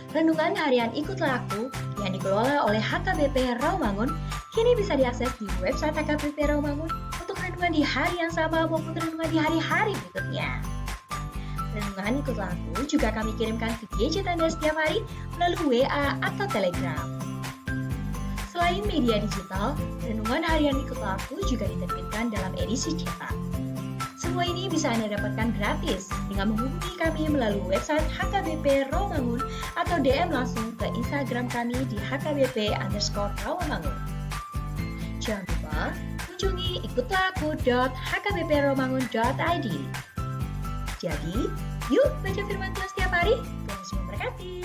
Renungan harian Ikutlah Aku yang dikelola oleh HKBP Rawamangun kini bisa diakses di website HKBP Rawamangun untuk renungan di hari yang sama maupun renungan di hari-hari berikutnya. Renungan Ikutlah Aku juga kami kirimkan ke gadget Anda setiap hari melalui WA atau Telegram. Selain media digital, renungan harian Ikutlah Aku juga diterbitkan dalam edisi cetak. Semua ini bisa Anda dapatkan gratis dengan menghubungi kami melalui website HKBP Rawamangun atau DM langsung ke Instagram kami di HKBP_Rawamangun. Jangan lupa kunjungi ikutlahku.hkbprawamangun.id. Jadi, yuk baca firman Tuhan setiap hari. Tuhan Yesus memberkati.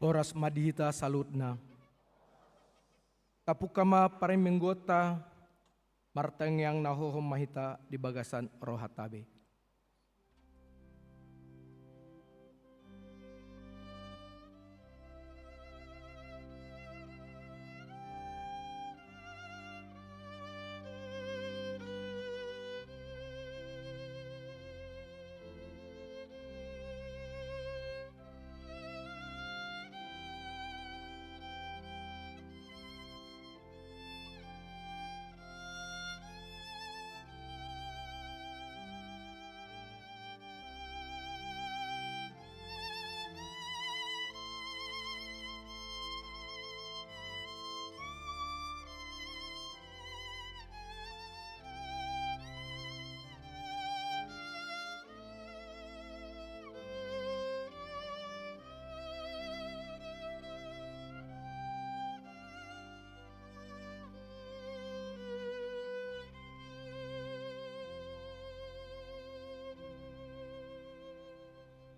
Toras madihita salutna. Tapukama pareng menggota marteng yang nahohom mahita di bagasan rohatabe.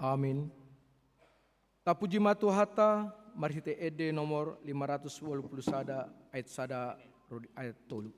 Amin. Tapuji matu hata marhite ede nomor 580 sada ayat sada ayat tolu.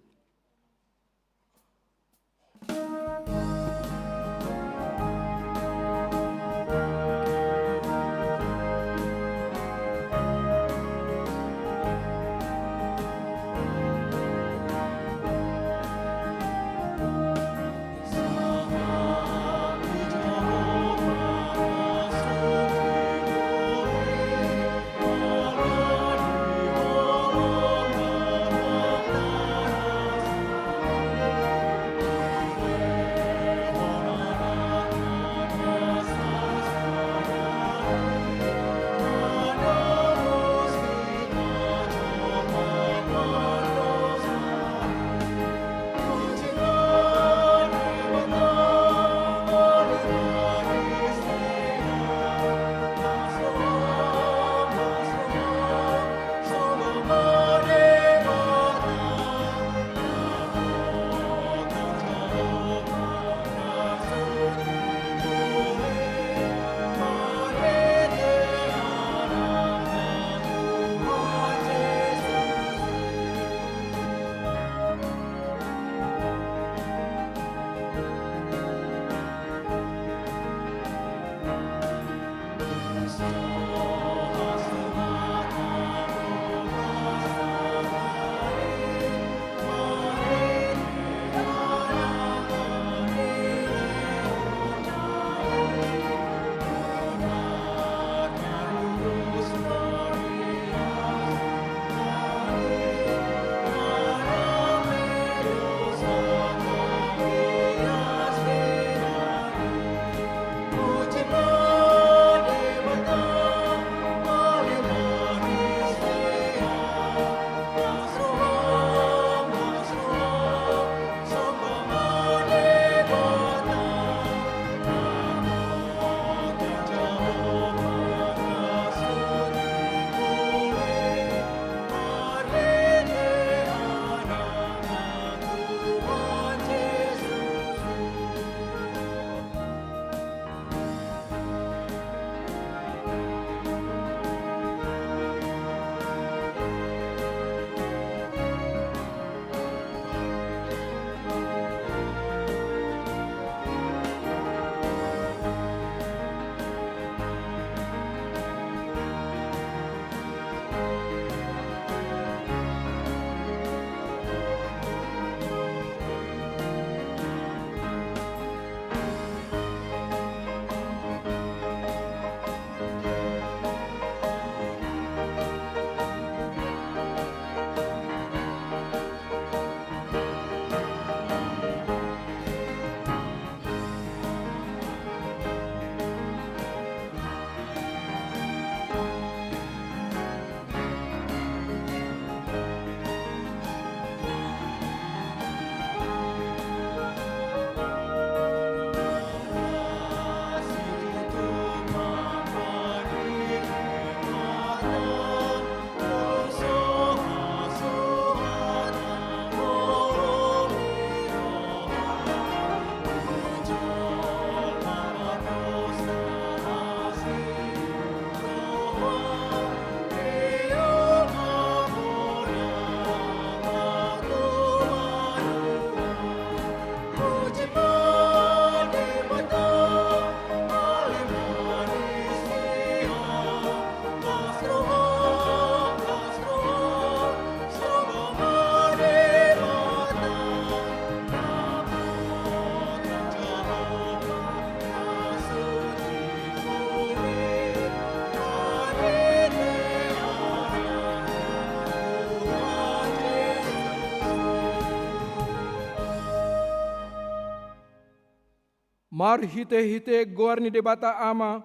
Mar hite-hite guarni debata ama,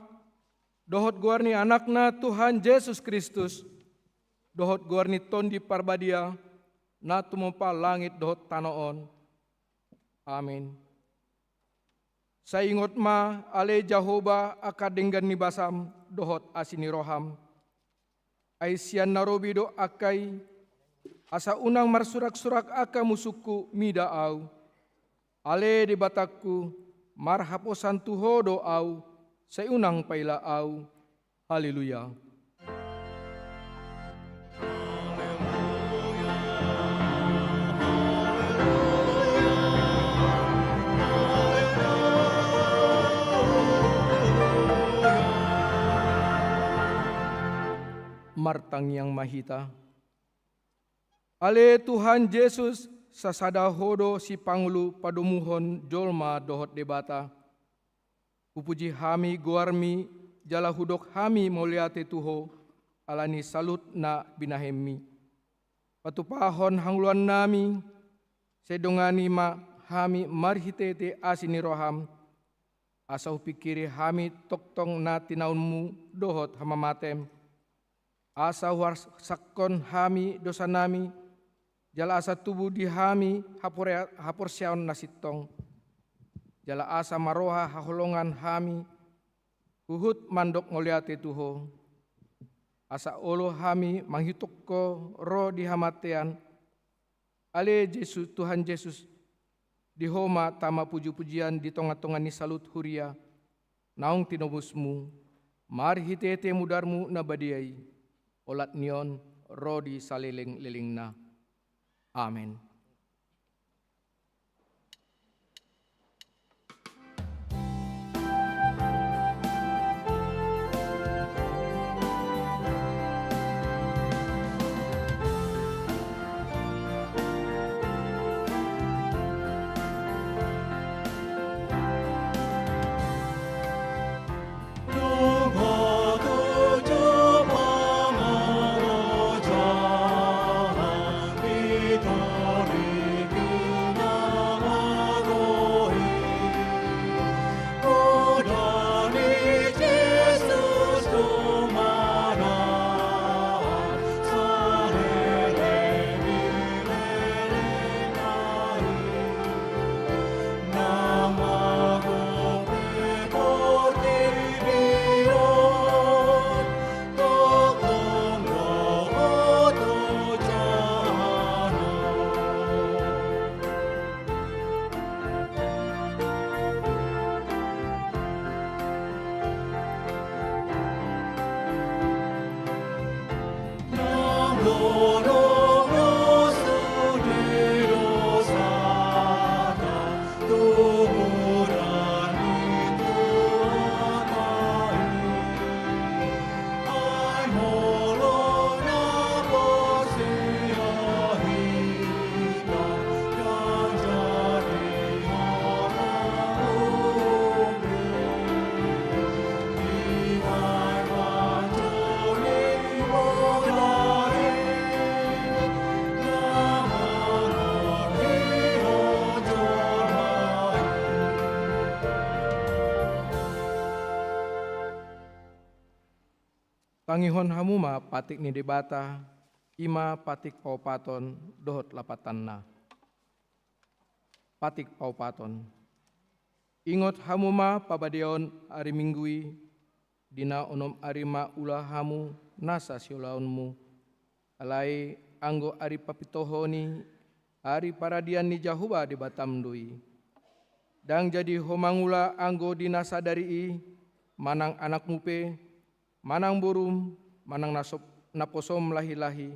dohot guarni anakna Tuhan Yesus Kristus, dohot guarni tondi parbadia, na tumumpa langit dohot tanoon. Amin. Saingot ma ale Jehovah akadenggan ni basam, dohot asini roham. Aisian narobi do akai, asa unang marsurak-surak aka musuku mida au. Ale debataku, marhaposan Tuho do au, seunang paila au. Haleluya. Martang yang mahita. Ale Tuhan Yesus sasada hodo si pangulu padumuhon jolma dohot debata. Pupuji hami guarmi jala hudok hami moliate Tuho alani salut na binahemi. Patupahon hangluan nami sedongani ma hami marhitete asini roham. Asau pikiri hami toktong na tinaunmu dohot hamamatem. Asa sakon hami dosa nami, jala asa tubuh di hami hapor siaon nasitong. Jala asa maroha haholongan hami, huhut mandok ngoliate Tuho. Asa olo hami manghituk ko roh di hamatean. Ale Yesus Tuhan Yesus, di homa tama puji-pujian di tonga-tonga ni salut huria. Naung tinobusmu, mari hitete mudarmu nabadiai. Olat nion rodi saliling-lilingna. Amin. Pangihon hamuma patik ni debata, ima patik paupaton dohot lapatanna. Patik paupaton. Ingot hamuma pabadion ari minggui, dina onom arima ulah hamu nasa siolaunmu. Alai anggo ari papitohoni, ari paradian ni Jahuba di batamdui. Dang jadi homangula anggo dina sadari manang anak mupe, manang burum, manang naposom lahi-lahi,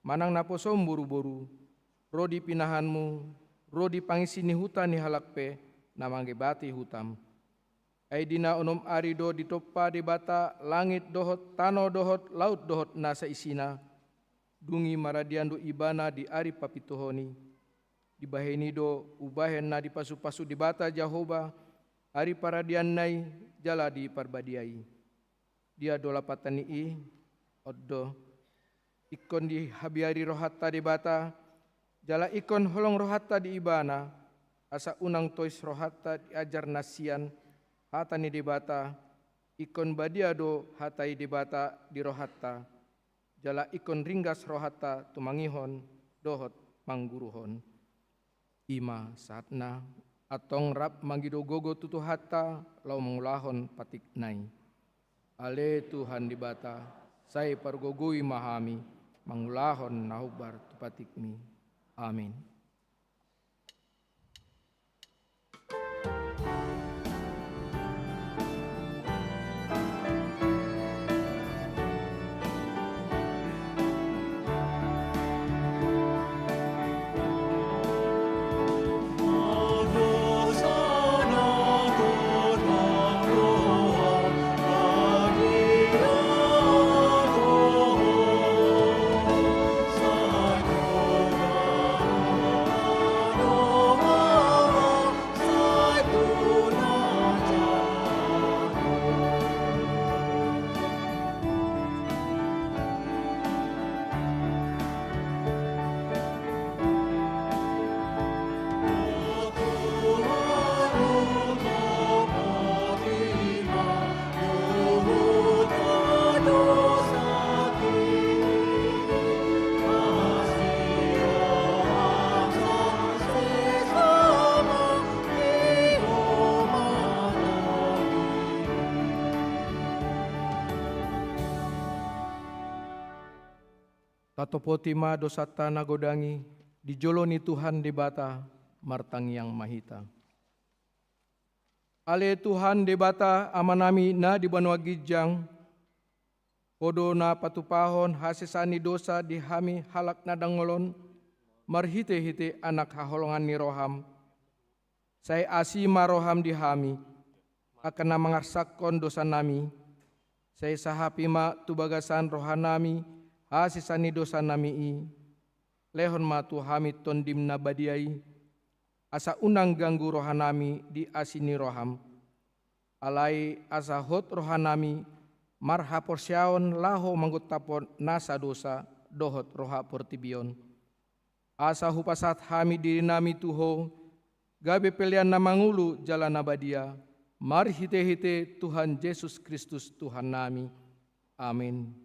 manang naposom buru-buru, rodi pinahanmu, rodi pangisi ni hutan ni halakpe, namangge bati hutam. Aidina onom arido ditopa di bata, langit dohot, tano dohot, laut dohot nasa isina, dungi maradiandu ibana di ari papitohoni, dibahenido ubahen na dipasu-pasu di bata Jahoba, ari paradian nai jala di parbadiai. Dia dola patani oddo ikon di habiari rohatta di bata jala ikon holong rohatta di ibana asa unang tois rohatta diajar nasian hata ni debata ikon badiado hatai debata di rohatta jala ikon ringgas rohatta tumangihon dohot mangguruhon ima saatna atong rap magido gogo tutu hatta lau mengulahon patik nai ale Tuhan debata sai pargogui mahami mangulahon nahubar tu patikmi amin. Tatopotima dosata nagodangi, dijoloni Tuhan debata, martang yang mahita. Ale Tuhan debata amanami na di banua gijang, podo na patupahon hasesani dosa di hami halak na dangolon, marhite-hite anak haholongan ni roham, saya asima roham di hami, akan na mangarsakon dosa nami, saya sahapima tubagasan rohanami, asisani dosa nami lehon matu hamid tondim nabadiai asa unang ganggu rohanami di asini roham alai asa hot rohanami marha porsyaon laho manggutapon nasa dosa dohot roha portibion asa hupasat hami diri nami tuho gabe pelian namangulu jalan nabadia mari hite-hite Tuhan Yesus Kristus Tuhan nami amin.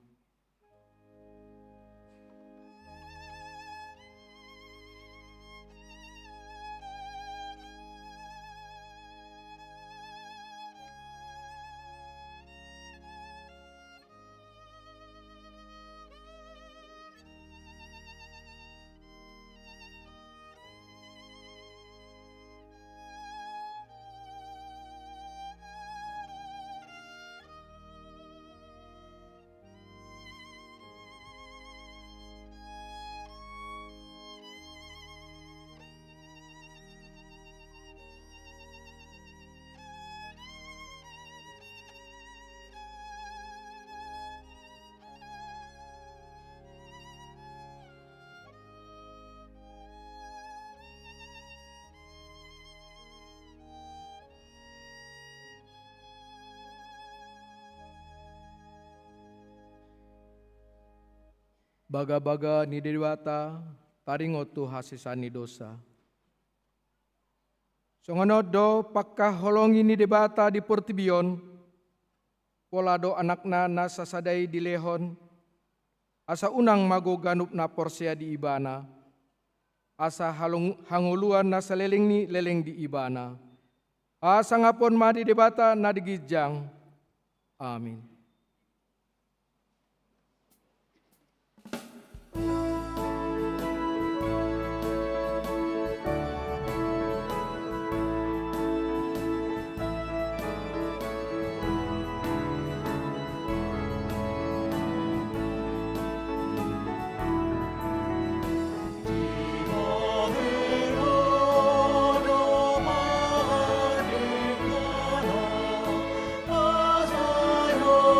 Baga-baga ni dewata taringot tu hasisani dosa. Songonod do pakah holongi ni debata di portibion, pola do anakna nasasadai di lehon, asa unang mago ganup na porsya di ibana, asa hanguluan na saleleng ni leleng di ibana, asa ngapon ma di debata na digijang. Amin. Asayo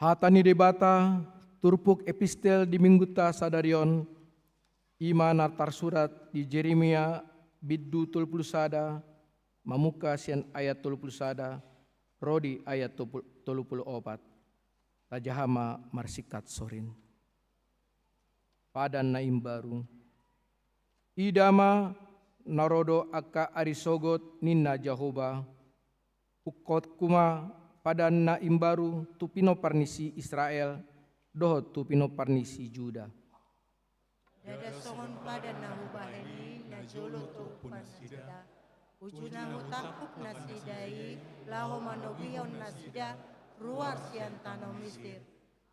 Hatani debata turpuk epistel di mingguta sadarion ima nartar surat di Jeremia biddu tulpul sada mamuka sian ayat tulpul sada rodi ayat tulpul opat tajahama marsikat sorin padan naim baru idama narodo aka arisogot ninna Jahoba ukot kuma padan naim baru tupino parnisi Israel dohot tupino parnisi Juda. Dada songon pada nahu baheni na jolo tu panasida. Ujuna hutakuk nasidai laho manobion nasida ruar sian tano mistir.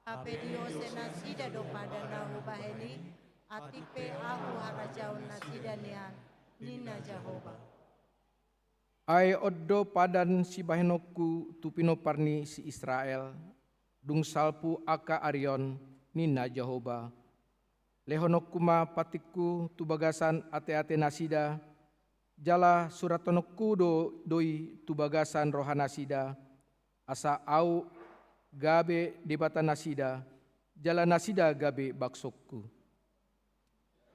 Ape diose nasida do pada nahu baheni atipe aku harajaun nasida nian nina Jahoba. Ai oddo padan si bahenoku tupino parni si Israel dung salpu aka arion nina Jahoba lehonokuma patiku tu bagasan ate-ate nasida jala suratonokku doi tu bagasan rohana sida asa au gabe debata nasida jala nasida gabe baksokku.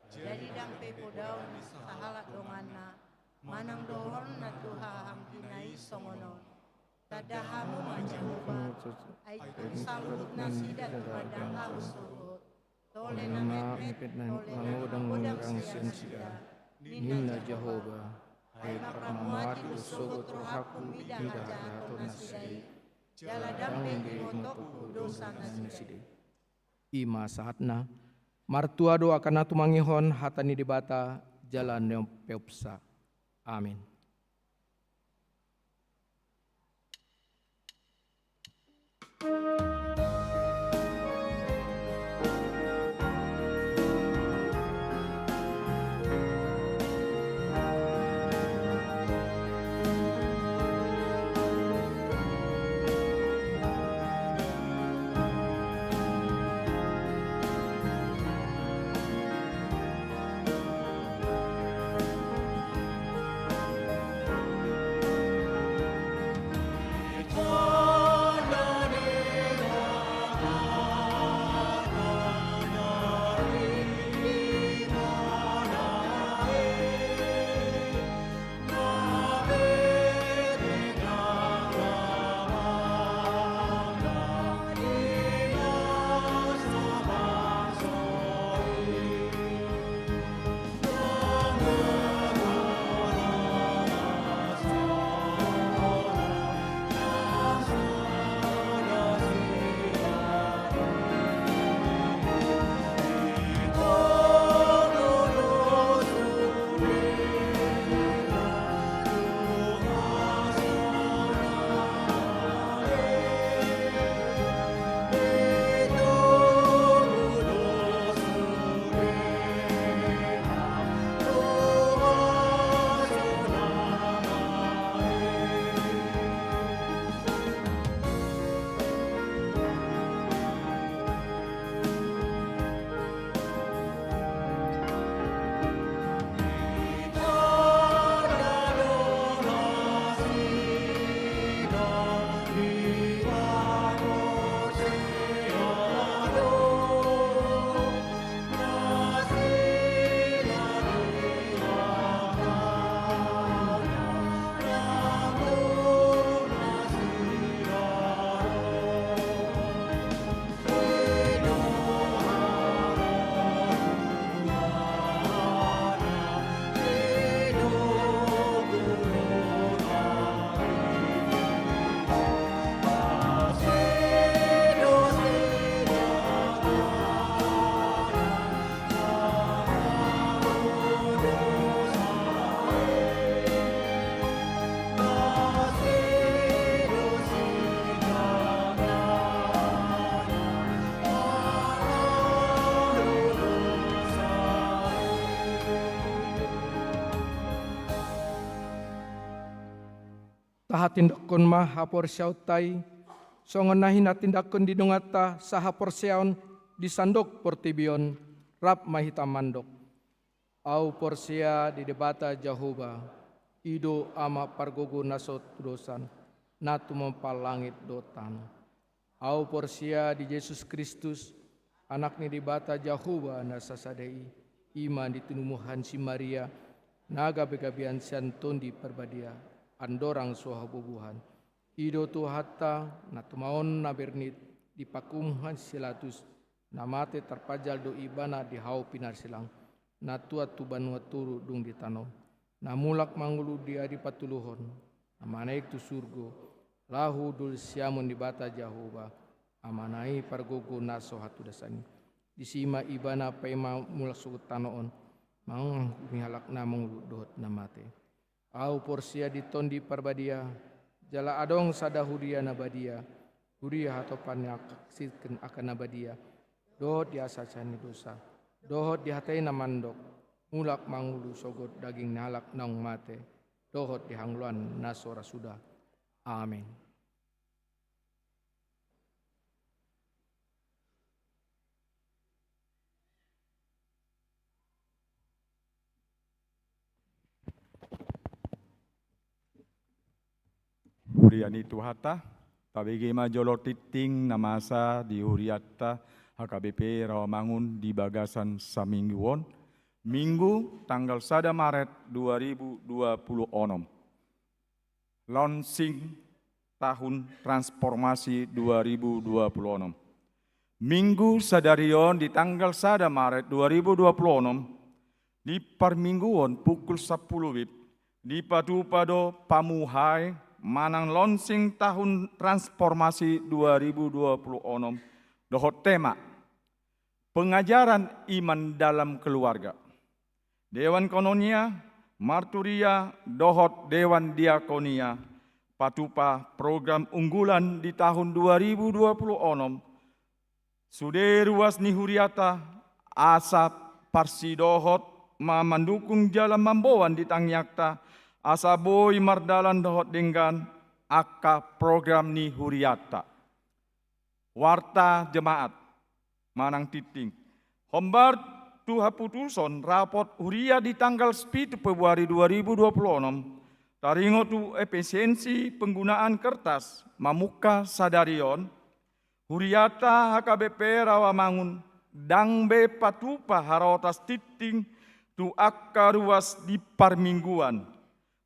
Jadi dampe podaun sahalat dongana manang dohon na tuha hamkinai songonon. Tadahamu majahoba aitu sambut nasida kepada aku surut. Tole na mepet mangodang mengerang sensida nina Jahoba hai paramuati sogot rohaku mida hajahato nasidai jala dampe imotok dosa nasidai. Ima saatna martuado akan atu mangihon hatani debata jalan yang peupsa. Amin. Taha tindakon mah hapor syautai, songon nahi na tindakon di dongata sahapor syaun di sandok portibion, rap mahita mandok. Au porsia di debata Jahoba, ido ama pargogo nasot dosan, natu mempal langit dotan. Au porsia di Yesus Kristus, anaknya di bata Jahuba na sasadai, iman di tunumuhan si Maria, naga begabian sianton di perbadia, andorang suha bubuhan. Ido tu hatta na tumaon na bernit, di pakumhan silatus, na mate terpajal do ibana di hau pinar silang, na tua tu banua turu dung di tanau, na mulak mangulu dia di patuluhon, na manaik tu surgo, lahu dul siamun di bata Jahuba, amanai pargogo naso hatu dasani. Disima ibana paima mulak sugut tanoon, mang mihalak na mangulu dohot na mate. Au porsia di tondi parbadia, jala adong sadahudia nabadia, huria hatopan yaksitken akan nabadia, dohot diasa cani dosa, dohot dihatai namandok, mulak mangulu sogot daging nalak naung mate, dohot dihangluan nasora sudah. Amin. Huriani tuhata, tabegi majolo titing namasa di Huriata HKBP Rawamangun di Bagasan Samingguon, Minggu tanggal 1 Maret 2020. Launching tahun transformasi 2026. Minggu sadarion di tanggal 1 Maret 2026 di permingguan pukul 10 WIB di Padu-Pado Pamuhai manang launching tahun transformasi 2026 dohot tema pengajaran iman dalam keluarga. Dewan Kononia Marturia dohot Dewan Diakonia patupa program unggulan di tahun 2026 sude ruas ni Huriata asa parsi dohot mendukung jalan mamboan di tangyakta asa boy mardalan dohot dengan akka program ni Huriata warta jemaat manang titing hombar tuha putuson rapot Huria di tanggal 10 Februari 2026 taringo tu efisiensi penggunaan kertas mamuka sadarion Huriata HKBP Rawamangun dangbe patupa harotas titing tu akka ruas di parmingguan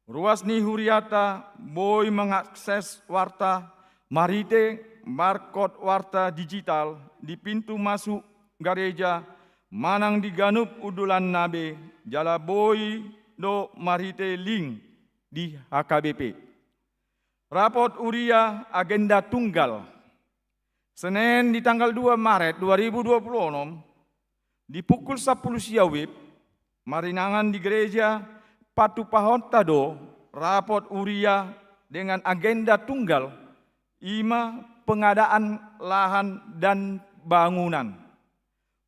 ruas ni Huriata boy mengakses warta marite barcode warta digital di pintu masuk gereja manang diganup udulan nabe jala boy do marite link di HKBP. Rapot Uria agenda tunggal Senin di tanggal 2 Maret 2026 di pukul 10 siang WIB marinangan di gereja Patu Pahontado rapot Uria dengan agenda tunggal ima pengadaan lahan dan bangunan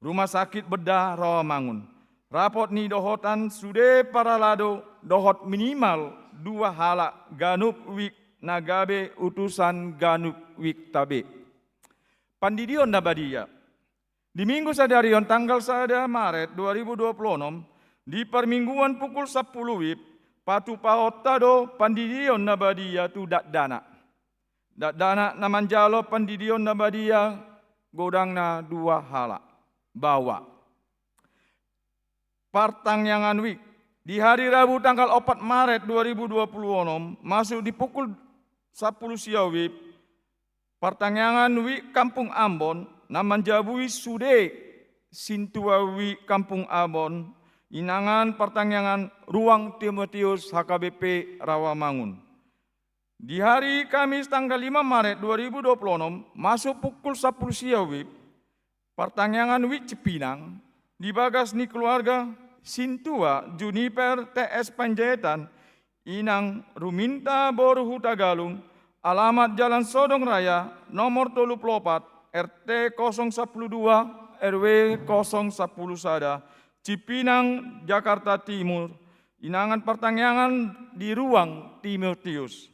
Rumah Sakit Bedah Rawamangun. Rapot ni dohotan sude paralado dohot minimal 2 halak ganup wik nagabe utusan ganup wik tabe. Pandidion nabadia. Di minggu sadarion tanggal 1 Maret 2026 di permingguan pukul 10 WIB patu paotado pandidion nabadia tu dana. Dana namanjalo pandidion nabadia godangna 2 halak. Bawa partangyangan wik di hari Rabu tanggal 4 Maret 2026 masuk di pukul 10 siang WIB partangyangan wik Kampung Ambon namanjabui sude sintua wik Kampung Ambon inangan partangyangan Ruang Timotius HKBP Rawamangun di hari Kamis tanggal 5 Maret 2026 masuk pukul 10 siang WIB Pertanyaan wik Cipinang di bagas ni keluarga Sintua Juniper TS Panjaitan Inang Ruminta Boruhu Tagalung alamat Jalan Sodong Raya nomor 34 RT 012 RW 010 Sada Cipinang Jakarta Timur inangan pertanyaan di Ruang Timotius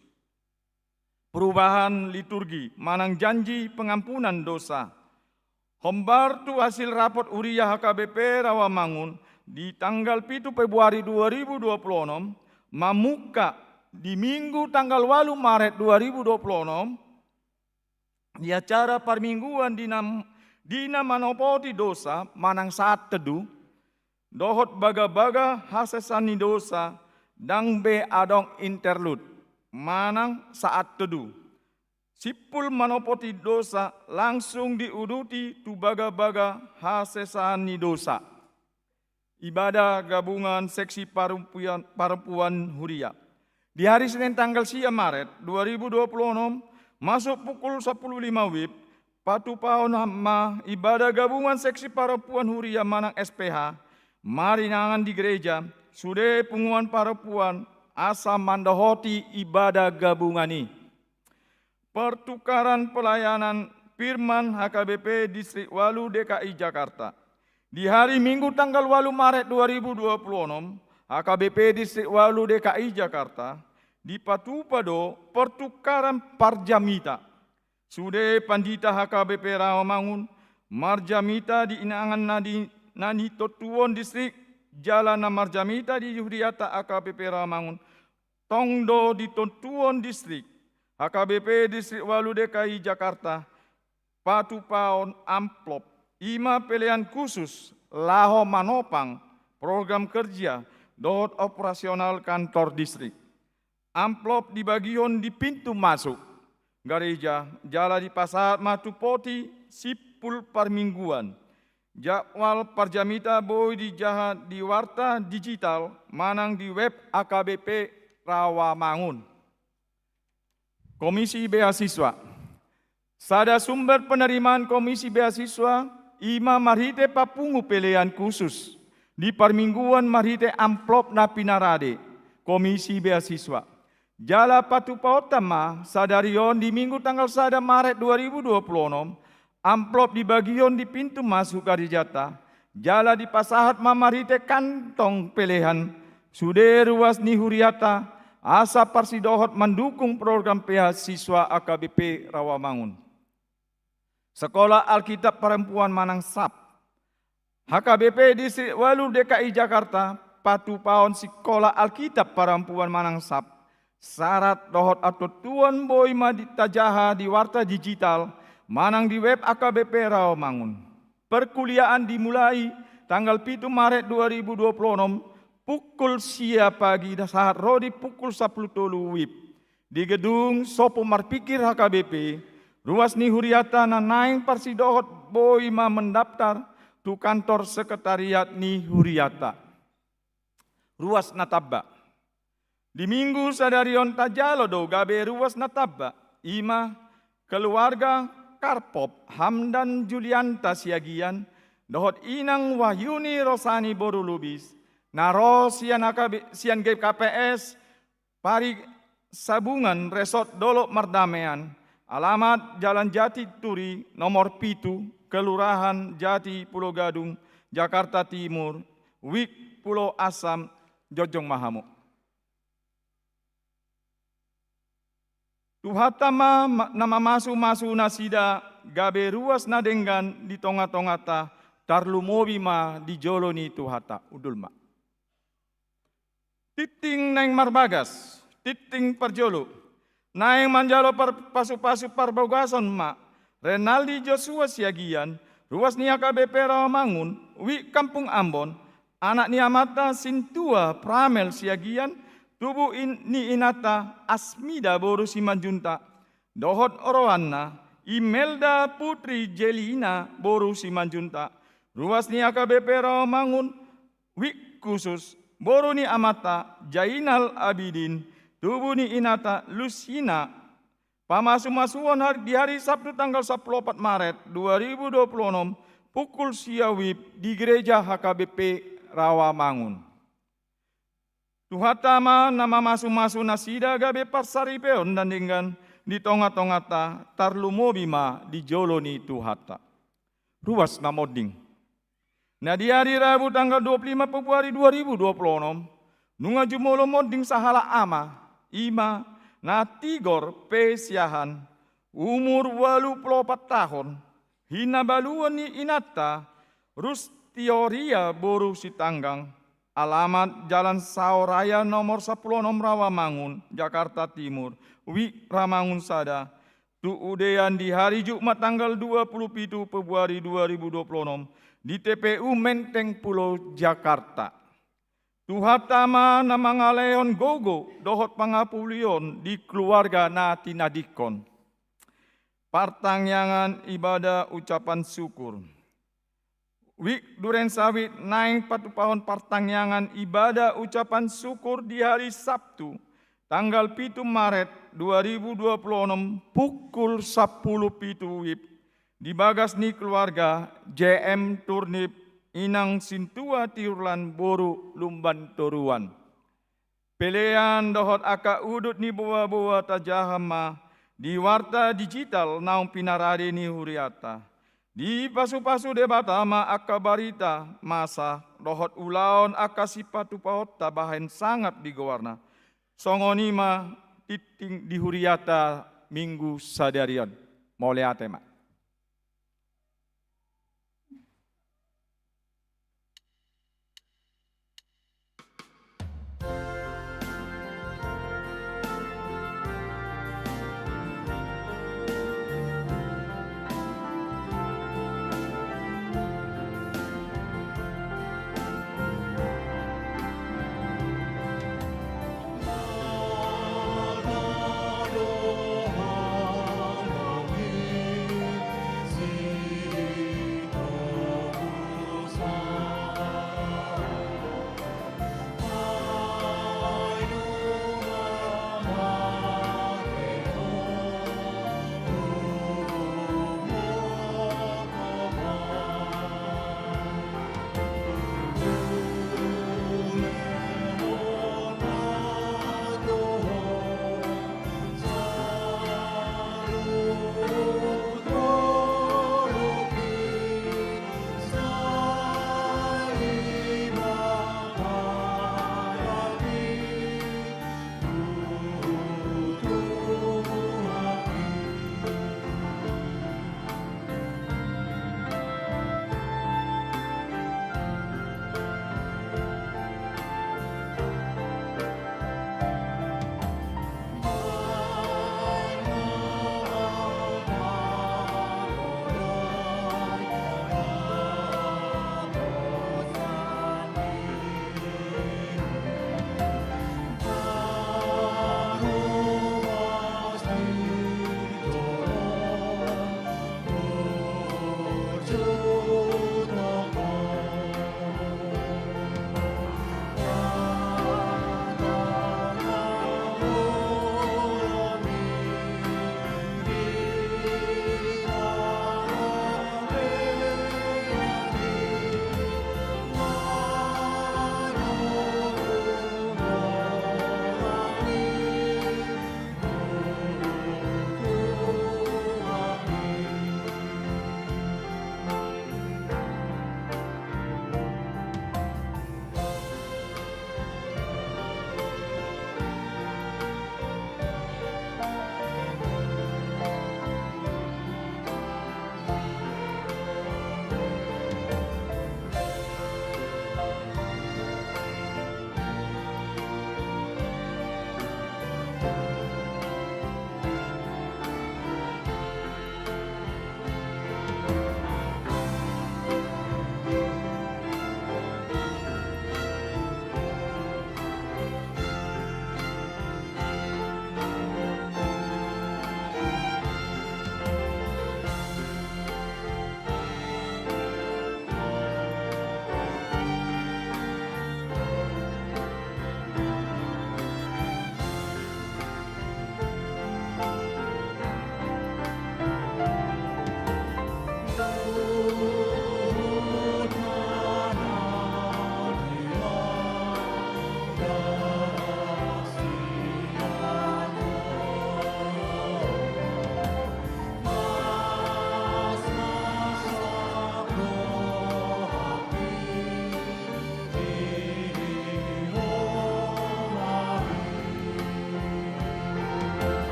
perubahan liturgi manang janji pengampunan dosa Hombar tu hasil rapot Uria HKBP Rawamangun di tanggal 7 Februari 2026 mamuka di minggu tanggal 8 Maret 2026 di acara parmingguan dina manopoti dosa manang saat teduh, dohot baga-baga hasesani dosa, dang be adong interlude, manang saat teduh. Sipul manopoti dosa langsung diuduti tu baga-baga hasesani dosa. Ibadah gabungan seksi perempuan Huria. Di hari Senin tanggal 10 Maret 2026, masuk pukul 10.05 WIB, patu paon ma ibadah gabungan seksi perempuan Huria manang SPH, mari nangan di gereja, sudah pengumuman perempuan, asa mandahoti ibadah gabungan ini. Pertukaran pelayanan firman HKBP Distrik Walu DKI Jakarta. Di hari Minggu tanggal 8 Maret 2026, HKBP Distrik Walu DKI Jakarta di Patupado pertukaran parjamita. Sudah pandita HKBP Rawamangun, marjamita di inangan nani totuon distrik jalan marjamita di Huriata HKBP Rawamangun, tongdo di totuon distrik HKBP Distrik Walu DKI Jakarta, patu paon amplop, 5 pilihan khusus, laho manopang, program kerja, dohot operasional kantor distrik. Amplop dibagion di pintu masuk gereja, jala di pasar Matupoti, sipul parmingguan. Jadwal parjamita boy dijahat di warta digital, manang di web AKBP Rawamangun. Komisi Beasiswa. Sada sumber penerimaan Komisi Beasiswa, ima marhite papungu pilihan khusus. Di parmingguan marhite amplop na pinarade, Komisi Beasiswa. Jala patupa utama sadarion di Minggu tanggal 1 Maret 2026, amplop dibagion di pintu masuk gereja. Jala di pasahat mamarhite kantong pilihan, sudah ruas ni Huriata, asa parsidohot mendukung program beasiswa AKBP Rawamangun. Sekolah Alkitab Perempuan Manang SAP. HKBP Distrik Walu DKI Jakarta, patu paon sekolah Alkitab Perempuan Manang SAP. Syarat dohot atau tuan boy maditajaha di warta digital, manang di web AKBP Rawamangun. Perkuliahan dimulai tanggal 7 Maret 2026, pukul sia pagi saat rodi pukul 10.30 WIB di gedung Sopo Marpikir HKBP, ruas ni Huriata na naing parsidohot boy ma mendaftar tu kantor sekretariat ni Huriata. Ruas Natabba. Di Minggu sadarion tajalo do gabe ruas Natabba, ima keluarga Karpop Hamdan Julianta Siagian, dohot inang Wahyuni Rosani Borulubis, naro sian GKPS pari sabungan resort Dolok Mardamean, alamat Jalan Jati Turi nomor 7, Kelurahan Jati Pulau Gadung, Jakarta Timur, Wik Pulau Asam, Jojong Mahamu. Tuhatama nama masu nasida gabe ruas nadenggan di tonga-tongata tarlumobi ma di joloni tuhata udulma. Titing neng marbagas, titing parjolo, naeng manjalo pasu-pasu parbogason ma, Renaldi Joshua Siagian, ruas ni AKBP Rawamangun, Wi Kampung Ambon, anak ni Amata Sintua Pramel Siagian, tubuh ni Inata Asmida Boru Simanjunta, Dohot Orowanna, Imelda Putri Jelina Boru Simanjunta, ruas ni AKBP Rawamangun, Wi khusus, Boru ni Amata, Jainal Abidin, tubuh ni Inata Lucina, pamasu-masuan di hari Sabtu tanggal 14 Maret 2026, pukul siawib di gereja HKBP Rawamangun. Tuhatama nama masu-masu nasida gabe parsaripeon dan dengan di tonga-tongata tarlumobima di joloni tuhata. Ruas namoding. Nah di hari Rabu tanggal 25 Februari 2026, nunga jumolo moding sahala ama, ima, na Tigor Pesiahan, umur 84 tahun, hinabaluan ni Inata, Rustioria Boru Sitanggang, alamat Jalan Saoraya nomor 10 Rawamangun, Jakarta Timur, Wi Ramangun Sada, Tuudean di hari Jumat tanggal 27 Februari 2026 di TPU Menteng Pulau Jakarta. Tuhatama na mga leon gogo dohot pangapulion di keluarga na tinadikon. Partangyangan ibadah ucapan syukur. Wik duren sawit naing patupahon partangyangan ibadah ucapan syukur di hari Sabtu tanggal 7 Maret 2026 pukul 10 WIB di bagas ni keluarga JM Turnip Inang Sintua Tiurlan Boru Lumban Toruan. Pelean dohot aka udut ni bawa-bawa tajahama di warta digital naung pinarade ni huriata. Di pasu-pasu debatama aka barita masa dohot ulaon aka sipatu paut tabahen sangat digawarna. Songonima titing di huriata minggu sadarian. Moleate mak.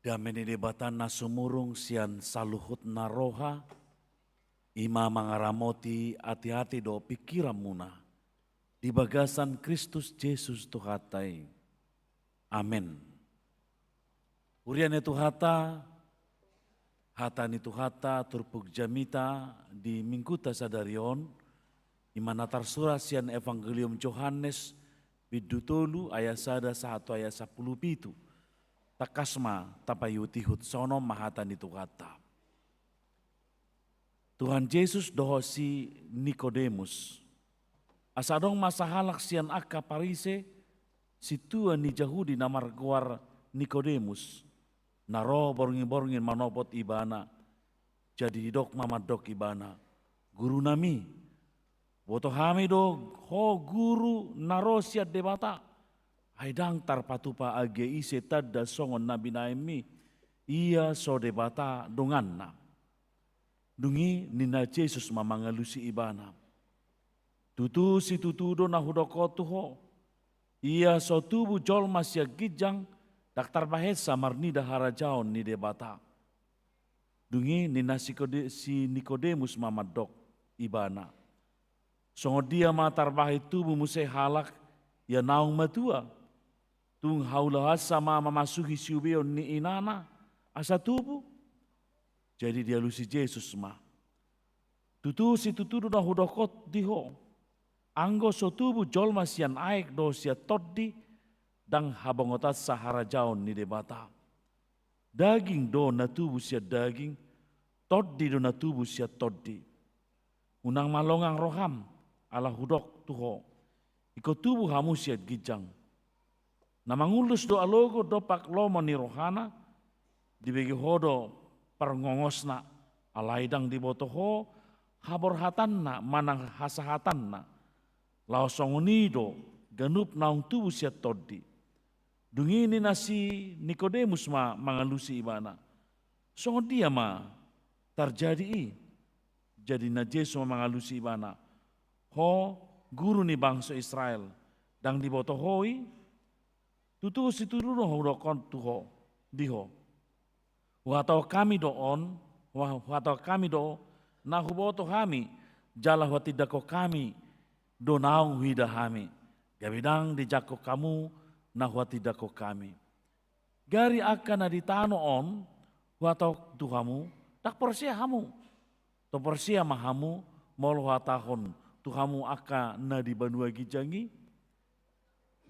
Dameni debatan na sumurung sian saluhut na roha, ima mangaramoti hati-hati do pikiran muna, di bagasan Kristus Yesus Tuhatai. Amin. Urian itu hata ni Tuhata turpuk jamita di mingkuta sadarion, imana tarsura sian Evangelium Yohanes bidutolu ayat 1 ayat 10 takasma tapayutihut sono mahatan itu kata. Tuhan Yesus dohosi Nikodemus. Asadong masahalak sian akka parise si Tuhan ni Jahudi namar guar Nikodemus. Naro borngin manopot ibana. Jadi dok mamadok ibana. Guru nami. Boto hami do ho guru naro siat debata. Haidang tarpatupa age ise tadda songon nabi naimi ia so debata donganna. Dungi nina Yesus mamangalusi ibana. Tutu si tutudo na hudokotu ho. Ia so tubu jol masya gijang daktar bahesa marnida harajaon ni debata. Dungi nina si Nikodemus mamadok ibana. Songo dia matar bahe tubu musai halak ya naung matua. Tung haula sama memasuki siubeon ni inana asa tubuh. Jadi dia lusi Yesus ma. Tutu si tutudu na hudokot diho. Anggo so tubuh jolma sian aek do sia toddi dang habongotat sahara jaon ni debata. Daging do na tubuh sia daging, toddi do na tubuh sia toddi. Unang malongang roham ala hudok tuho. Iko tubuh hamu sia gijang. Na mangulus do alogo do pak lomo ni rohana dibagi hodo perngongosna alaidang di botoho habor hatanna manang hasahatanna lao songonido ganup naung tubuh sia toddi. Dungini nasi Nikodemus ma mangalusi ibana. Songo dia ma terjadi jadi na Yesus ma mangalusi ibana. Ho guru ni bangsa Israel dang di botohoi tutu si turuno hudokon tuho diho. Watau kami doon, watau kami do na huboto kami jala watidako kami do naung hida kami. Gabidang dijako kamu na watidako kami. Gari akan na ditano on watau tuhamu tak persia hamu. To persia mahamu molo watahon tuhamu aka na di banua gijangi.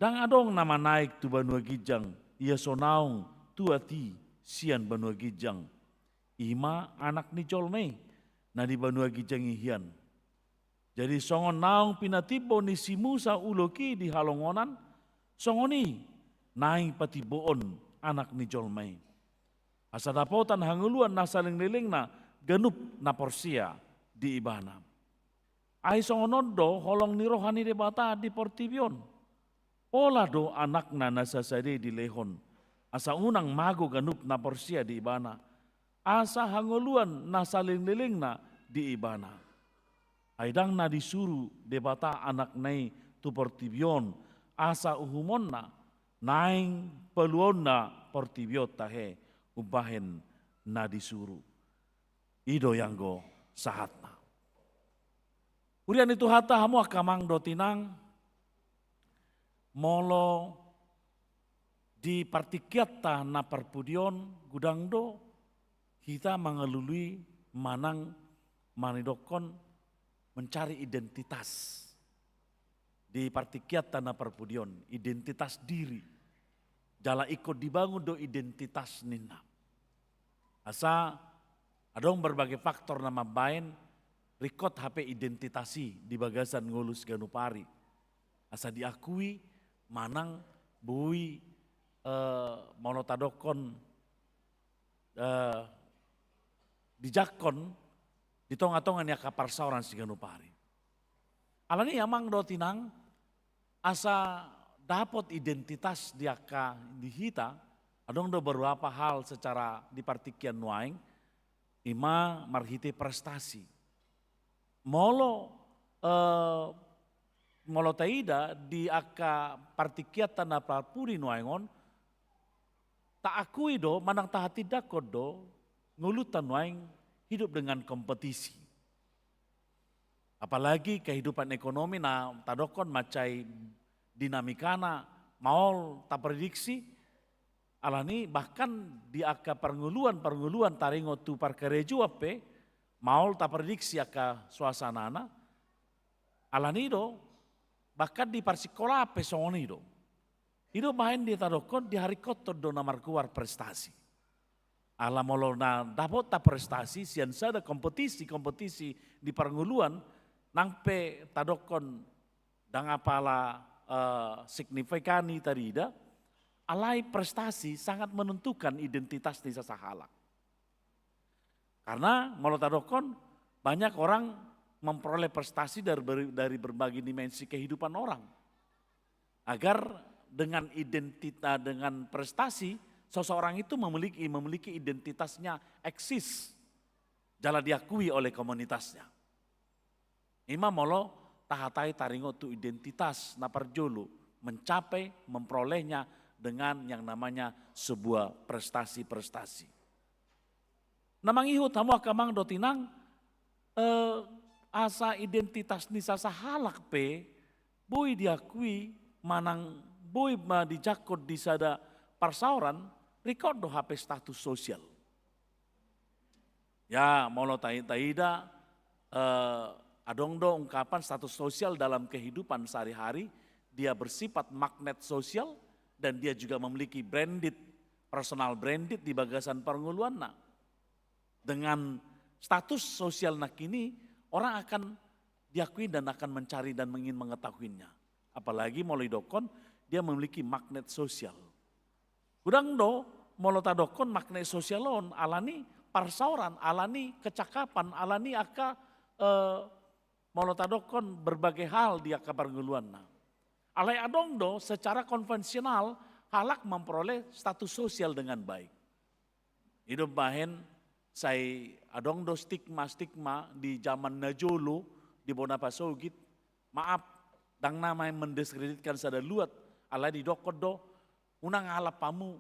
Dang adong nama naik tu banua gijang, ia sonaung tuati sian banua gijang. Ima anak ni jolmei, na di banua gijang ihian. Jadi songon naung pinatibo ni si Musa uloki di halongonan, songoni naing patiboon anak ni jolmei. Asa dapotan hanguluan na saling liling na ganup na porsia di ibana. Ai songonon do holong ni rohani debata di portibion. Ola do anak na nasasari di lehon. Asa unang mago ganup na porsia di ibana. Asa hanguluan na saling liling na di ibana. Aidang na disuru debata anak nai tu portibion. Asa uhumon na naing peluon na portibiot tahe ubahen na disuru. Ido yang go sahatna. Urian itu hata hamu akamang do tinang. Molo di partikiata na perpudion gudang do kita mengelului manang manidokon mencari identitas di partikiata na perpudion identitas diri jala ikut dibangun do identitas nina asa adong berbagai faktor nama bain rikot HP identitasi di bagasan ngulus ganupari asa diakui manang bui monotadokon dijakon ditong-atongan ya kapar sauran si ganupari. Alani amang do tinang asa dapat identitas diaka dihita adong do beberapa hal secara dipartikian nuaing ima marhite prestasi. Molo taida di aka partikiat tanah prapuri nuaingon tak akui do, manang tak tidak do, ngulutan waing hidup dengan kompetisi. Apalagi kehidupan ekonomi na tadokon macai dinamikana mau tak prediksi, alani bahkan di aka pernguluan taringo tu parkereju ape, mau tak prediksi aka suasanana, alani do, bahkan di parsikola ape songoni do. Hidup main di tadokon di hari kotor do namar keluar prestasi. Alam molo na dapat ta prestasi sian sada kompetisi di pernguluan nangpe tadokon dang apala signifikani tarida alai prestasi sangat menentukan identitas di sasahalak. Karena molo tadokon banyak orang memperoleh prestasi dari berbagai dimensi kehidupan orang. Agar dengan identitas, dengan prestasi, seseorang itu memiliki identitasnya eksis, jala diakui oleh komunitasnya. Ima molo tahatai taringo tu identitas naparjolo mencapai, memperolehnya dengan yang namanya sebuah prestasi-prestasi. Namang ihut hamu akamang dotinang asa identitas nisa sahalak pe, boy diakui manang boy ma dijakot di sada parsauran, record do HP status sosial. Ya, molo taida adong do ungkapan status sosial dalam kehidupan sehari-hari, dia bersifat magnet sosial dan dia juga memiliki personal branded di bagasan pernguluan. Nah, dengan status sosial nak ini, orang akan diakui dan akan mencari dan ingin mengetahuinya. Apalagi mulai dokon, dia memiliki magnet sosial. Udang do, molota dokon magnet sosialon, alani parsauran, alani kecakapan, alani aka molota dokon berbagai hal di aka pernguluan. Alai adong do, secara konvensional, halak memperoleh status sosial dengan baik. Hidup bahen, saya adong do stigma di zaman najolo, di Bonapasogit, maaf, dang nama yang mendiskreditkan sada luat, alai di dokod do, unang alap pamu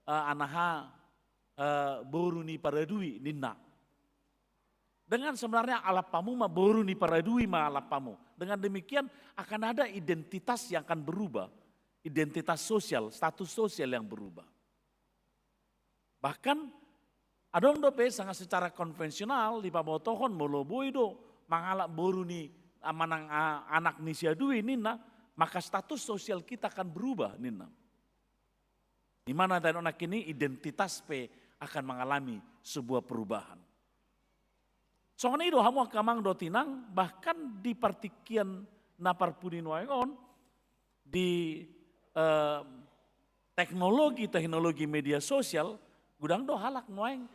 anaha boru ni paradui ninna. Dengan sebenarnya alap pamu ma boru ni paradui ma alap pamu. Dengan demikian akan ada identitas yang akan berubah. Identitas sosial, status sosial yang berubah. Bahkan adong do pe sangat secara konvensional di pabotohon molo boido mangalap boru ni manang anak ni siadui ninna, maka status sosial kita akan berubah ninna. Di mana dan anak ini identitas pe akan mengalami sebuah perubahan. Soalnya itu hamu kamang do tinang bahkan di partikian napar pudin waingon di teknologi media sosial gudang do halak noeng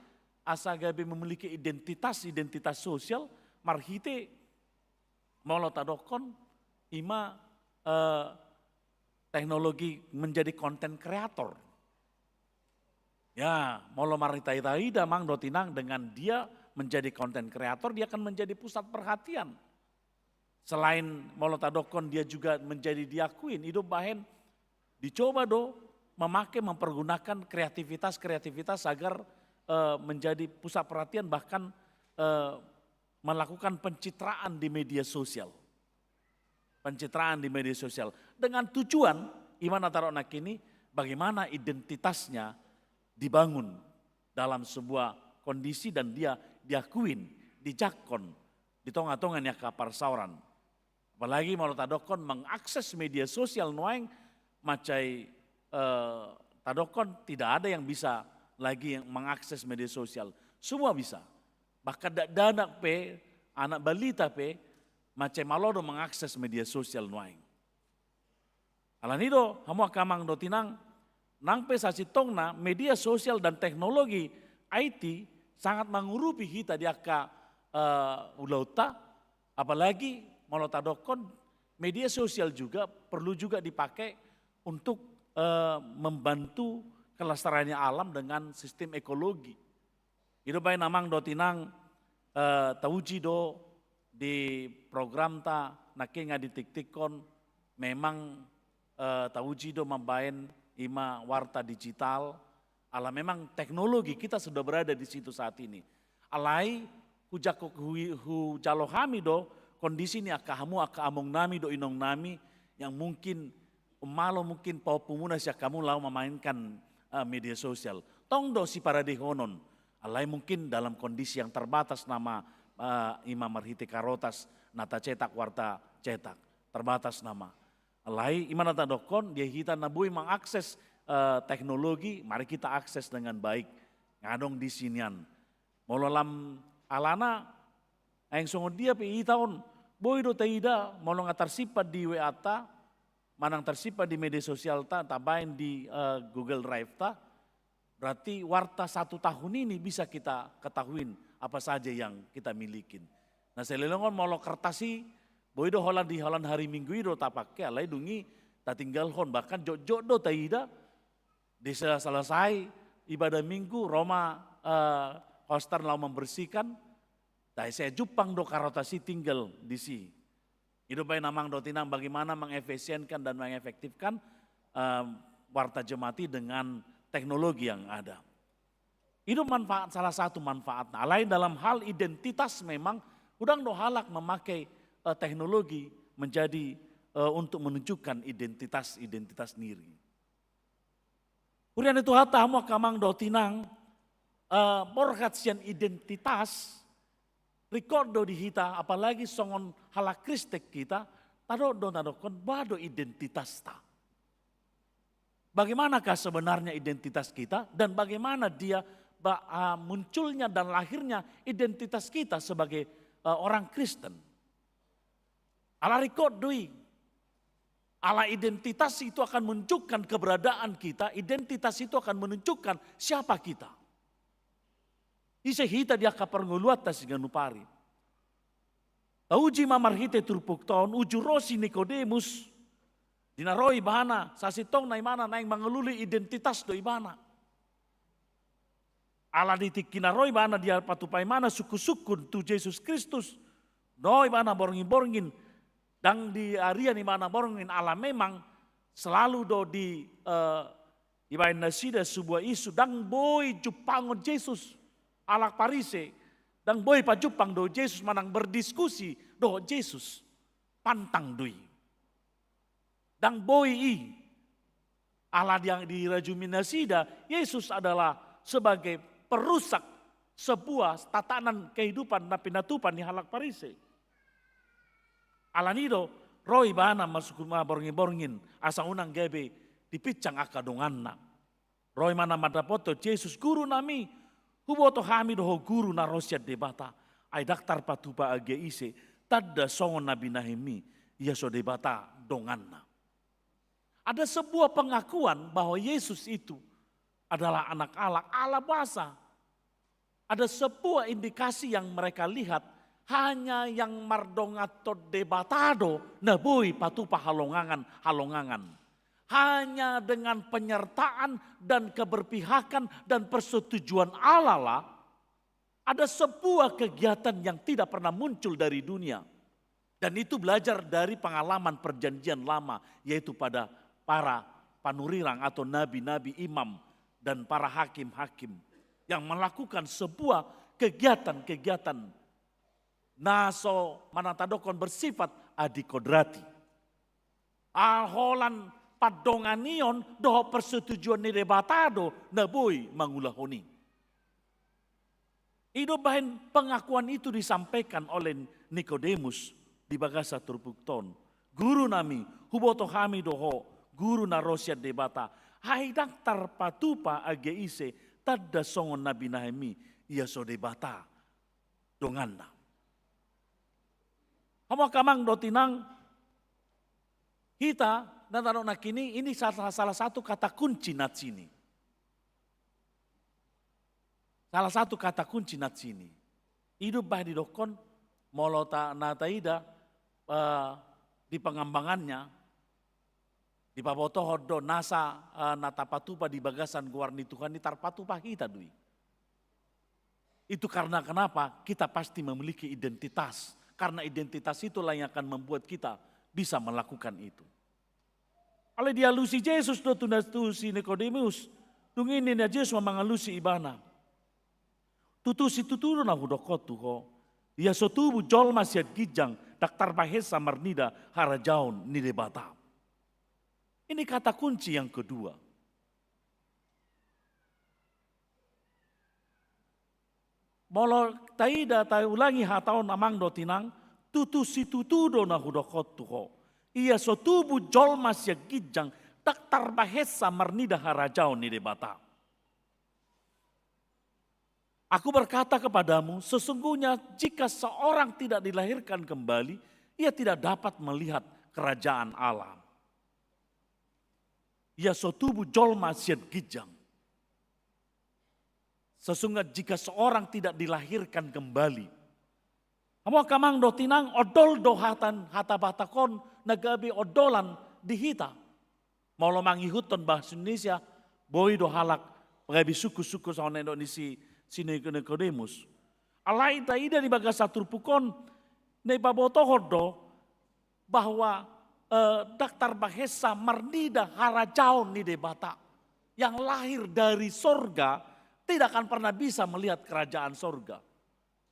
asa gabe memiliki identitas sosial marhite molo tadokon ima teknologi menjadi konten kreator. Ya, molo maritai-tai damang dotinang dengan dia menjadi konten kreator, dia akan menjadi pusat perhatian. Selain molo tadokon dia juga menjadi diakuin, hidup bahen dicoba do mempergunakan kreativitas agar menjadi pusat perhatian bahkan melakukan pencitraan di media sosial. Pencitraan di media sosial dengan tujuan imana taruh nak ini bagaimana identitasnya dibangun dalam sebuah kondisi dan dia diakuin, dijakon, di tonga-tongan ya kapar sauran. Apalagi mau tadokon mengakses media sosial noeng macai tadokon tidak ada yang bisa lagi yang mengakses media sosial. Semua bisa. Bahkan anak balita pe macam malodo mengakses media sosial noeng. Alanido hamu akamang do tinang nang pe sasitongna media sosial dan teknologi IT sangat mengurupi kita di aka ulauta, apalagi molotadokon media sosial juga perlu juga dipakai untuk membantu kelestariannya alam dengan sistem ekologi. Itu baik namang do tinang tauji do di program ta nakenga di tiktikon memang tauji do membaen ima warta digital Ala memang teknologi kita sudah berada di situ saat ini. Alai hu jalo kami do kondisi ini akahamu among nami do inong nami yang mungkin malo mungkin pau pumuna siya kamu lau memainkan media sosial. Tong do si para dehonon. Alai mungkin dalam kondisi yang terbatas nama Imam Marhite Karotas nata cetak warta cetak terbatas nama. Alai imana ta dokon dia kita nabui mengakses teknologi, mari kita akses dengan baik. Ngadong di sinian. Mololam alana, yang songo dia pi tahun, boy do taida, molong tersipat di WA ta, manang tersipat di media sosial ta, tabain di Google Drive ta, berarti warta 1 tahun ini bisa kita ketahuin apa saja yang kita milikin. Nah selelongon molo kertasi, boy do holan di holan hari Minggu do tapake, alai dungi, ta tinggal hon, bahkan jok do taida, di selesai ibadah minggu Roma hoster lau membersihkan. Tapi saya jupang do karotasi tinggal di si. Hidup baik namang do tinang bagaimana mengefisienkan dan mengefektifkan warta jemati dengan teknologi yang ada. Itu manfaat salah satu manfaatnya. Lain dalam hal identitas memang udang do halak memakai teknologi menjadi untuk menunjukkan identitas sendiri. Kurian itu hata hamu kamang do tinang borkat sian identitas rekordo di hita apalagi songon halak kristek kita tado kon bado identitas ta. Bagaimanakah sebenarnya identitas kita dan bagaimana dia munculnya dan lahirnya identitas kita sebagai orang Kristen. Ala rekordoi ala identitas itu akan menunjukkan keberadaan kita, identitas itu akan menunjukkan siapa kita. Isa hita dia kapernguluat tas ganupari. Uji mamarhite turpuk tahun, uju rosi Nikodemus, dinaroi bahana, sasitong na imana na yang mengeluli identitas do ibana. Ala ditik kinaroi bahana dia patupai mana suku-sukun tu Yesus Kristus, no ibana borngin-borngin, dan di area di mana borongin ala memang selalu do di ibain nasida sebuah isu dang boy jupangon Yesus alak parise dang boy pa jupang do Yesus manang berdiskusi do Yesus pantang dui dang boy ala yang di rajumi nasida Yesus adalah sebagai perusak sebuah tatanan kehidupan na pinatupan di halak parise. Alanido, roi bana masuk rumah borngin-borngin, asa unang gebe dipicang akadonganna. Roi mana madapoto Yesus guru nami, huboto hami doho guru na rosyad debata, ay daktar patupa age ise, tadda songon nabi Nahemi, ia so debata donganna. Ada sebuah pengakuan bahwa Yesus itu adalah anak Allah bahasa. Ada sebuah indikasi yang mereka lihat, hanya yang mardongato debatado nabui patupa halongangan. Hanya dengan penyertaan dan keberpihakan dan persetujuan Allah lah, ada sebuah kegiatan yang tidak pernah muncul dari dunia. Dan itu belajar dari pengalaman perjanjian lama, yaitu pada para panurirang atau nabi-nabi imam dan para hakim-hakim yang melakukan sebuah kegiatan-kegiatan naso manatadokon bersifat adikodrati. Aholan padonganion doho persetujuan ni debatado nabui mangulahoni. Itu bahan pengakuan itu disampaikan oleh Nikodemus di bagasa turbukton. Guru nami huboto kami doho guru na rosyad debata. Hai daktar patupa age ise tadda songon nabi Nahemi ia so debata donganna. Hamo kamang do tinang kita dan taruh nak ini salah satu kata kunci nat sini. Salah satu kata kunci nat sini. Hidup bah di dokon molota nataida di pengembangannya di paboto hodo nasa natapatupa di bagasan guarni Tuhan di tarpatupa kita dui. Itu karena kenapa? Kita pasti memiliki identitas. Karena identitas itulah yang akan membuat kita bisa melakukan itu. Oleh dialusi Yesus do tunas tu si Nikodemus, Dung ini na Yesus mangalusi ibana. Tutusi tuturo na hudokotu ho. Ia sotubu jolma siat gijang daktar bahesa marnida harajaun ni debata. Ini kata kunci yang kedua. Molo taida tai ulangi hataon amang do tinang tutusi tutudo na hudokotu ho. Ia sotubu jolma siat gijang daktar bahesa marnida harajaun ni debata. Aku berkata kepadamu, sesungguhnya jika seorang tidak dilahirkan kembali, ia tidak dapat melihat kerajaan Allah. Ia sotubu jolma siat gijang. Sesungguhnya jika seorang tidak dilahirkan kembali, kamu kamang do tinang odol dohatan hata batakon nagabi odolan di hita. Mau mangihuton bahasa Indonesia, boy do halak pagabi suku-suku sa Indonesia. Sini Nikodemus. Alai taida di bagasa turpukon ne babotohodo bahwa daktar bahesa marnida harajaun ni debata yang lahir dari sorga tidak akan pernah bisa melihat kerajaan sorga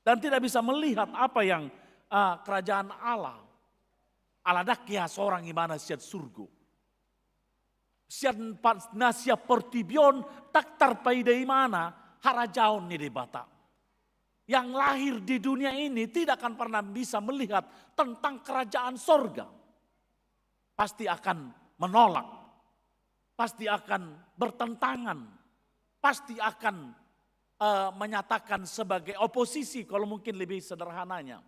dan tidak bisa melihat apa yang kerajaan Allah. Allah dakia seorang imana siat surgo. Siat nasia portibion daktar paida imana harajaun ni debata. Yang lahir di dunia ini tidak akan pernah bisa melihat tentang kerajaan sorga. Pasti akan menolak. Pasti akan bertentangan. Pasti akan menyatakan sebagai oposisi kalau mungkin lebih sederhananya.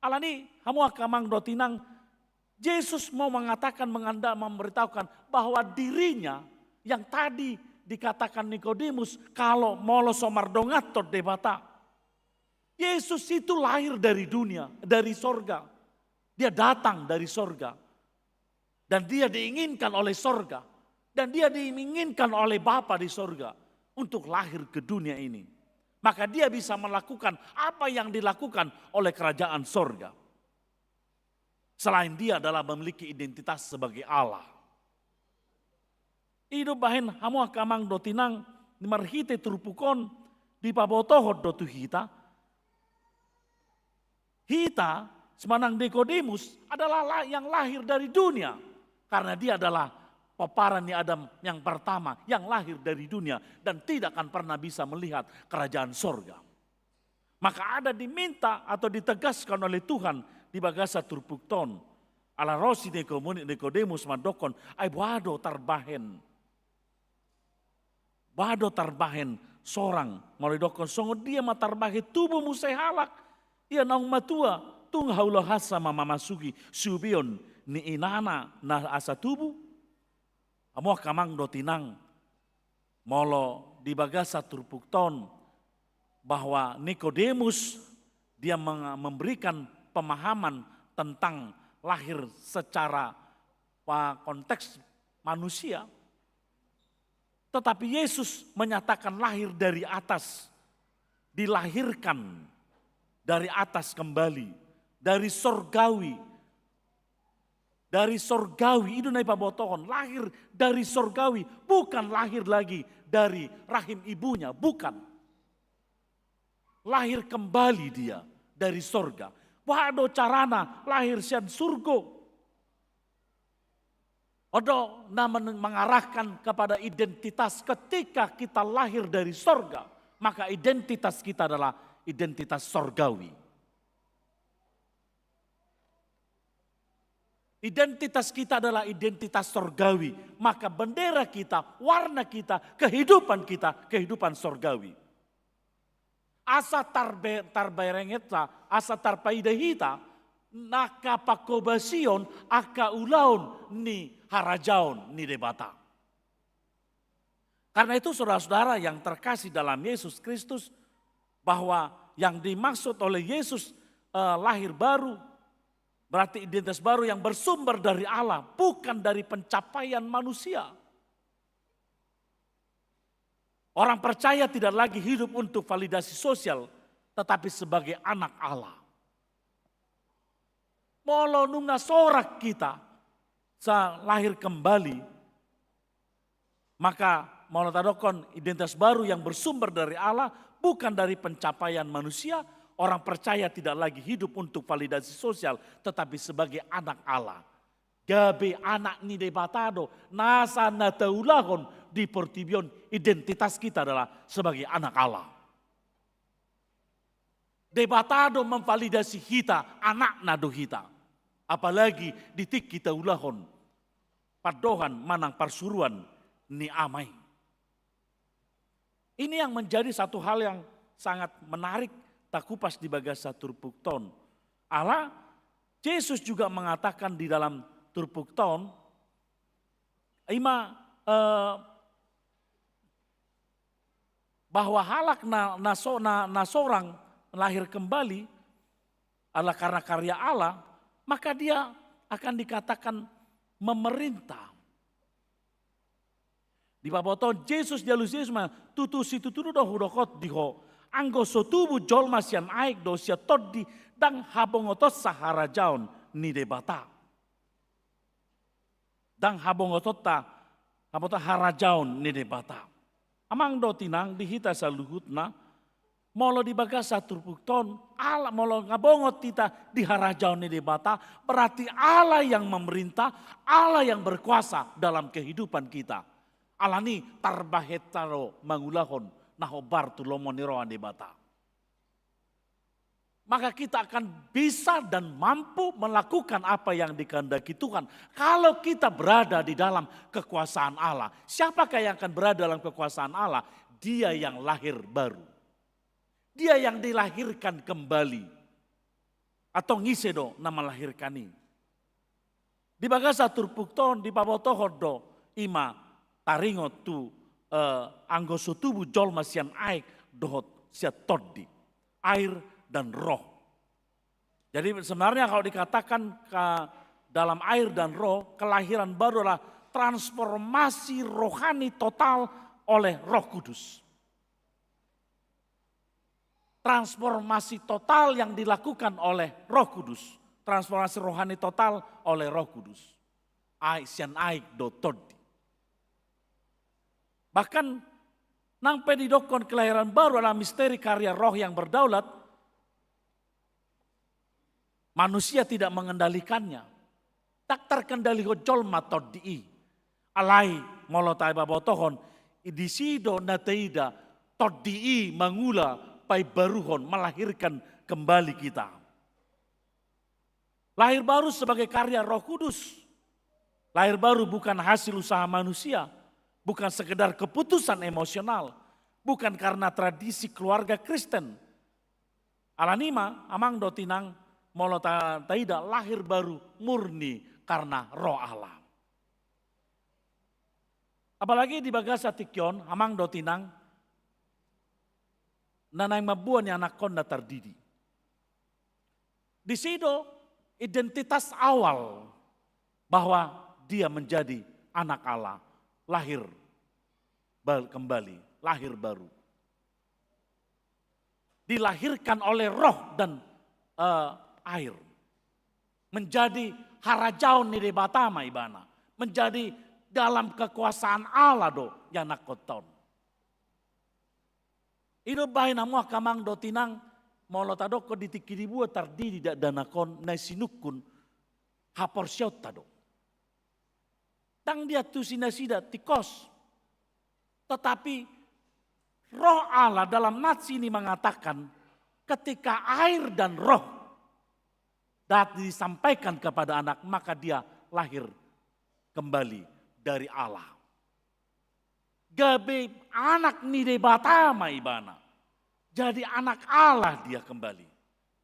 Alani hamu akamang dotinang Yesus mau mengatakan memberitahukan bahwa dirinya yang tadi dikatakan Nikodemus kalau molo somardongatot debata. Yesus itu lahir dari dunia, dari sorga. Dia datang dari sorga. Dan dia diinginkan oleh sorga. Dan dia diinginkan oleh Bapa di sorga untuk lahir ke dunia ini. Maka dia bisa melakukan apa yang dilakukan oleh kerajaan sorga. Selain dia adalah memiliki identitas sebagai Allah. Ido bahen hamu akamang do tinang ni marhite turpukon di pabotohod do tu hita. Hita semanang Nikodemus adalah yang lahir dari dunia. Karena dia adalah paparan ni Adam yang pertama yang lahir dari dunia dan tidak akan pernah bisa melihat kerajaan sorga. Maka ada diminta atau ditegaskan oleh Tuhan di bagasa turpukton. Ala rosi Nikodemus madokon ay buado tarbahen. Bado tarbahen sorang melalui dokon songo dia matarbahe tubuh musai halak. Ia naung matua tung haulah hasa mamasugi subion ni inana na asa tubuh. Amo kamang do tinang molo di bagasa turpukton bahwa Nikodemus dia memberikan pemahaman tentang lahir secara konteks manusia. Tetapi Yesus menyatakan lahir dari atas, dilahirkan dari atas kembali, dari sorgawi. Dari sorgawi, itu naik pabotohon, lahir dari sorgawi, bukan lahir lagi dari rahim ibunya, bukan. Lahir kembali dia dari sorga. Wado carana lahir sian surgo. Odo mengarahkan kepada identitas ketika kita lahir dari sorga. Maka identitas kita adalah identitas sorgawi. Identitas kita adalah identitas sorgawi. Maka bendera kita, warna kita, kehidupan sorgawi. Asa tarberengetla, asa tarpaidahita, naka pakobasion, aka ulaun ni harajaun ni debata. Karena itu saudara-saudara yang terkasih dalam Yesus Kristus, bahwa yang dimaksud oleh Yesus lahir baru, berarti identitas baru yang bersumber dari Allah, bukan dari pencapaian manusia. Orang percaya tidak lagi hidup untuk validasi sosial, tetapi sebagai anak Allah. Molo nunga sorak kita, sa lahir kembali, Maka mau tadokon identitas baru yang bersumber dari Allah, bukan dari pencapaian manusia. Orang percaya tidak lagi hidup untuk validasi sosial, tetapi sebagai anak Allah. Gabe anak ni debatado, nasa nataulahon di portibion, identitas kita adalah sebagai anak Allah. Debatado memvalidasi kita, anak nado kita. Apalagi ditik kita ulahon, padohan manang parsuruan ni amai. Ini yang menjadi satu hal yang sangat menarik takupas di bagasa turpukton. Allah, Yesus juga mengatakan di dalam turpukton, bahwa halak na seorang lahir kembali adalah karena karya Allah, maka dia akan dikatakan memerintah. Di baboton Yesus jalus Yesus mah tutu situ tutu doh hudokot diho anggo sotubu jolma sian aik do sia toddi dang habongotot sahara jaun ni debata. Dang habongotot ta habota harajaun ni debata. Amang do tinang dihita saluhutna molo di bagasa turpukton Allah molo ngabongot kita di harajaun ni debata, berarti Allah yang memerintah, Allah yang berkuasa dalam kehidupan kita. Allah ni tarbahetaro mangulahon nahobar tu lomoniroan debata. Maka kita akan bisa dan mampu melakukan apa yang dikehendaki Tuhan. Kalau kita berada di dalam kekuasaan Allah. Siapakah yang akan berada dalam kekuasaan Allah? Dia yang lahir baru. Dia yang dilahirkan kembali. Atau ngisedo nama lahirkan ini. Di bagasa turpukton, di babotohodo, ima taringot tu anggo sutubu jol masian aik dohot sia toddi. Air dan roh. Jadi sebenarnya kalau dikatakan dalam air dan roh, kelahiran baru adalah transformasi rohani total oleh Roh Kudus. Transformasi total yang dilakukan oleh Roh Kudus. Transformasi rohani total oleh Roh Kudus. Aik sian aik do toddi. Bahkan nang pedidokon kelahiran baru adalah misteri karya roh yang berdaulat. Manusia tidak mengendalikannya. Tak terkendali hojol matodii. Alai molotai babotohon. Idisido nateida todii mangula pai baruhon melahirkan kembali kita. Lahir baru sebagai karya Roh Kudus. Lahir baru bukan hasil usaha manusia. Bukan sekedar keputusan emosional. Bukan karena tradisi keluarga Kristen. Alanima amang dotinang molo taida lahir baru murni karena roh Allah. Apalagi di bagasa tikyon amang dotinang nanay mabuan yang anak konda terdidi. Di situ identitas awal bahwa dia menjadi anak Allah, lahir kembali, lahir baru. Dilahirkan oleh roh dan air. Menjadi harajaun ni debatama ibana. Menjadi dalam kekuasaan Allah do yang nakoton. Ido bahay na mo kamang do tinang molo tadoko ditikiribu tardidi da danakon na sinukun haporsyot tado. Tang dia tu sinasida tikos. Tetapi roh Allah dalam nats ini mengatakan ketika air dan roh disampaikan kepada anak, maka dia lahir kembali dari Allah. Gabe anak ni debatama ibana. Jadi anak Allah dia kembali.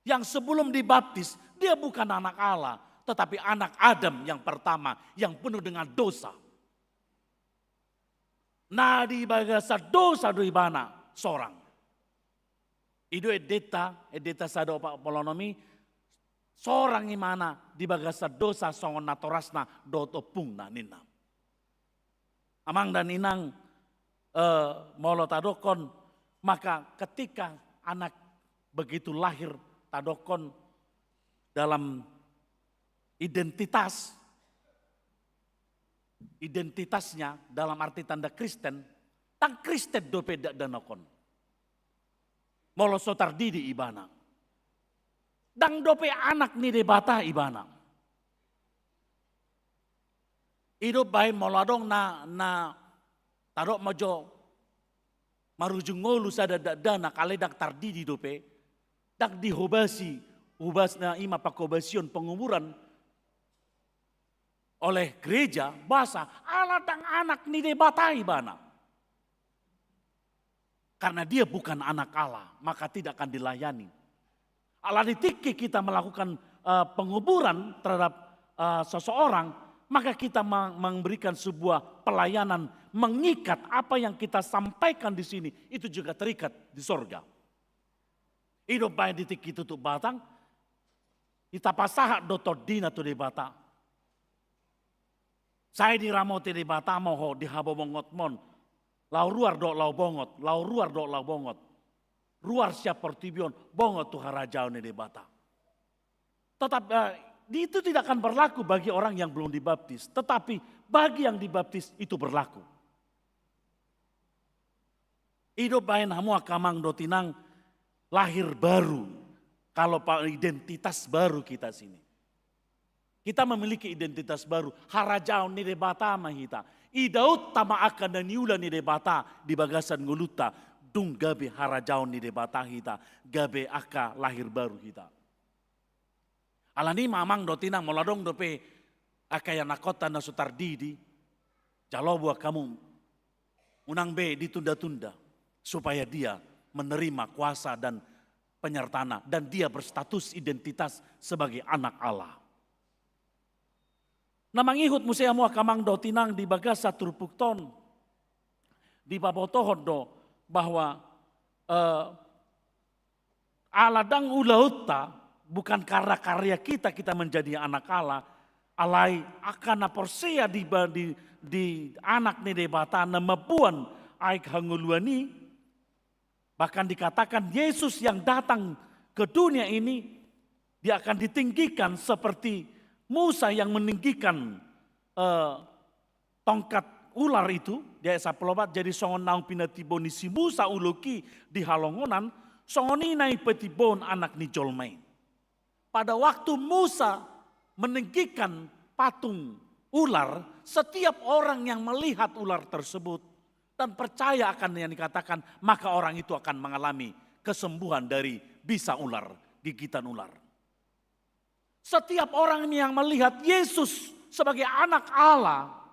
Yang sebelum dibaptis, dia bukan anak Allah. Tetapi anak Adam yang pertama, yang penuh dengan dosa. Nah di bagasa dosa do ibana seorang. Itu edeta sado pak polonomi. Seorang imana di bagasa dosa songon natorasna doto pungna nina. Amang dan inang molo tadokon, maka ketika anak begitu lahir tadokon dalam identitas identitasnya dalam arti tanda Kristen, tang Kristen dope dak danakon. Molo sotar didi ibana. Dang dope anak ni debata ibana. Hidup baik moladong na tarok majo marujung ngolu sada dana kale dak tardidi dope dak dihobasi hubasna ima pakobasion penguburan oleh gereja bahasa ala dang anak ni debatai bana. Karena dia bukan anak Allah, maka tidak akan dilayani. Allah ditiki kita melakukan penguburan terhadap seseorang, maka kita memberikan sebuah pelayanan, mengikat apa yang kita sampaikan di sini, itu juga terikat di sorga. Hidup baik di tiki tutup batang, kita pasahat dotor dina tu di bata. Saya di ramote di bata moho di habo mongot mon, lau ruar do lau bongot, lau ruar do lau bongot. Ruar siap pertibion, bongot tu harajau ni di bata. Tetap itu tidak akan berlaku bagi orang yang belum dibaptis. Tetapi bagi yang dibaptis itu berlaku. Hidup bain hamu akamang do tinang lahir baru. Kalau identitas baru kita sini. Kita memiliki identitas baru. Harajau ni debata mahita. Idaut tama akan dan niula ni debata di bagasan nguluta. Dung gabe harajau ni debata hita. Gabe aka lahir baru hita. Alani mamang do tinang moladong dope akaya nakota na sutar didi. Jalo buah kamu unang be ditunda-tunda supaya dia menerima kuasa dan penyertana dan dia berstatus identitas sebagai anak Allah. Namang ihut musea mua kamang do tinang di bagasa turpukton di babotohon do bahwa aladang ulauta bukan karena karya kita menjadi anak Allah, alai akan porsia di anak ni debata namapuan aik hanguluani. Bahkan dikatakan Yesus yang datang ke dunia ini, dia akan ditinggikan seperti Musa yang meninggikan tongkat ular itu. Dia sapelobat jadi songon naung pinatibon si Musa uloki di halongonan, songoni nai petibon anak ni jolmai. Pada waktu Musa meninggikan patung ular, setiap orang yang melihat ular tersebut dan percaya akan yang dikatakan, maka orang itu akan mengalami kesembuhan dari bisa ular, gigitan ular. Setiap orang yang melihat Yesus sebagai anak Allah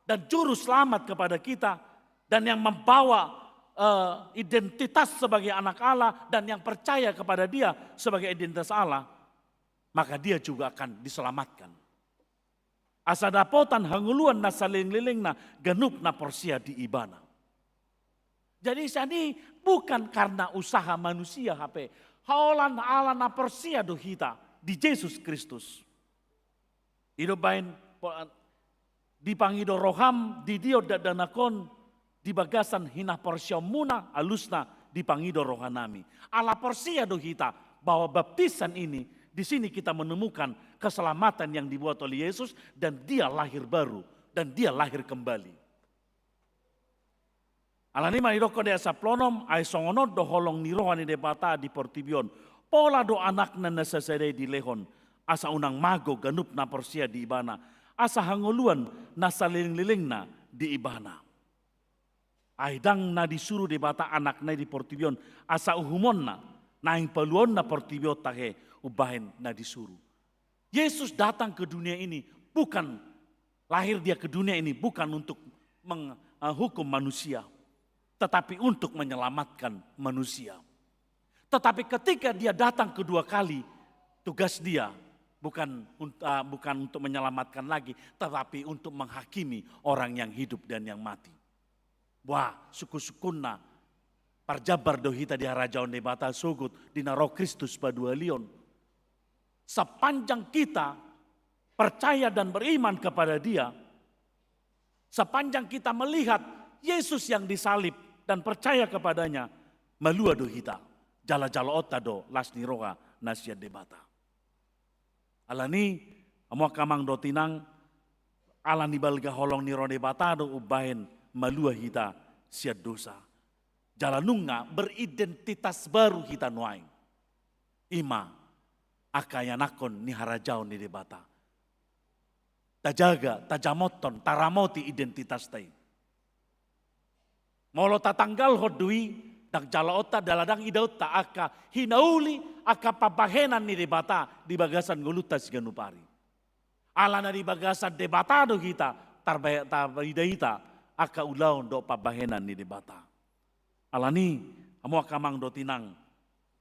dan juru selamat kepada kita, dan yang membawa identitas sebagai anak Allah dan yang percaya kepada dia sebagai identitas Allah, maka dia juga akan diselamatkan. Asa dapotan hanguluan na saling-liling na genup na porsia di ibana. Jadi sani bukan karena usaha manusia HP. Haolan ala na porsia do hita di Yesus Kristus. Hidup bain dipangido roham di dio dadanakon di bagasan hina porsia muna alusna dipangido rohanami. Ala porsia do hita bahwa baptisan ini di sini kita menemukan keselamatan yang dibuat oleh Yesus dan dia lahir baru dan dia lahir kembali. Alani mairoko de saplonom ai songono do holong nirohani de bata di portibion. Pola do anak na nasasere di lehon asa unang mago ganup na porsia di ibana. Asa hangoluan na saliling-liling na di ibana. Aidang na disuruh de bata anak na di portibion asa uhumon na naing peluon na portibio tahe ubahin na disuruh. Yesus datang ke dunia ini bukan lahir dia ke dunia ini bukan untuk menghukum manusia, tetapi untuk menyelamatkan manusia. Tetapi ketika dia datang kedua kali, tugas dia bukan untuk menyelamatkan lagi, tetapi untuk menghakimi orang yang hidup dan yang mati. Wah, suku-sukunna parjabar dohita di harajaon de bata sugut di naro Kristus badua lion. Sepanjang kita percaya dan beriman kepada dia, sepanjang kita melihat Yesus yang disalib dan percaya kepadanya, malua dohita, jala-jala otado lasni roha nasiat debata. Alani Amo kamang do tinang ala ni balga holong ni rode batado ubahen malua hita sia dosa. Jalanunga beridentitas baru hita nuaing. Ima akayanakon ni harajau ni debata. Tajaga, tajamoton, taramoti identitas tai. Molo tatanggal hodui, dak jalaota daladang idauta aka hinauli aka pabahenan ni debata di bagasan ngulutas ganupari. Alana di bagasan debatado kita tarbaidahita aka ulaon do pabahenan ni debata. Alani amo akamang do tinang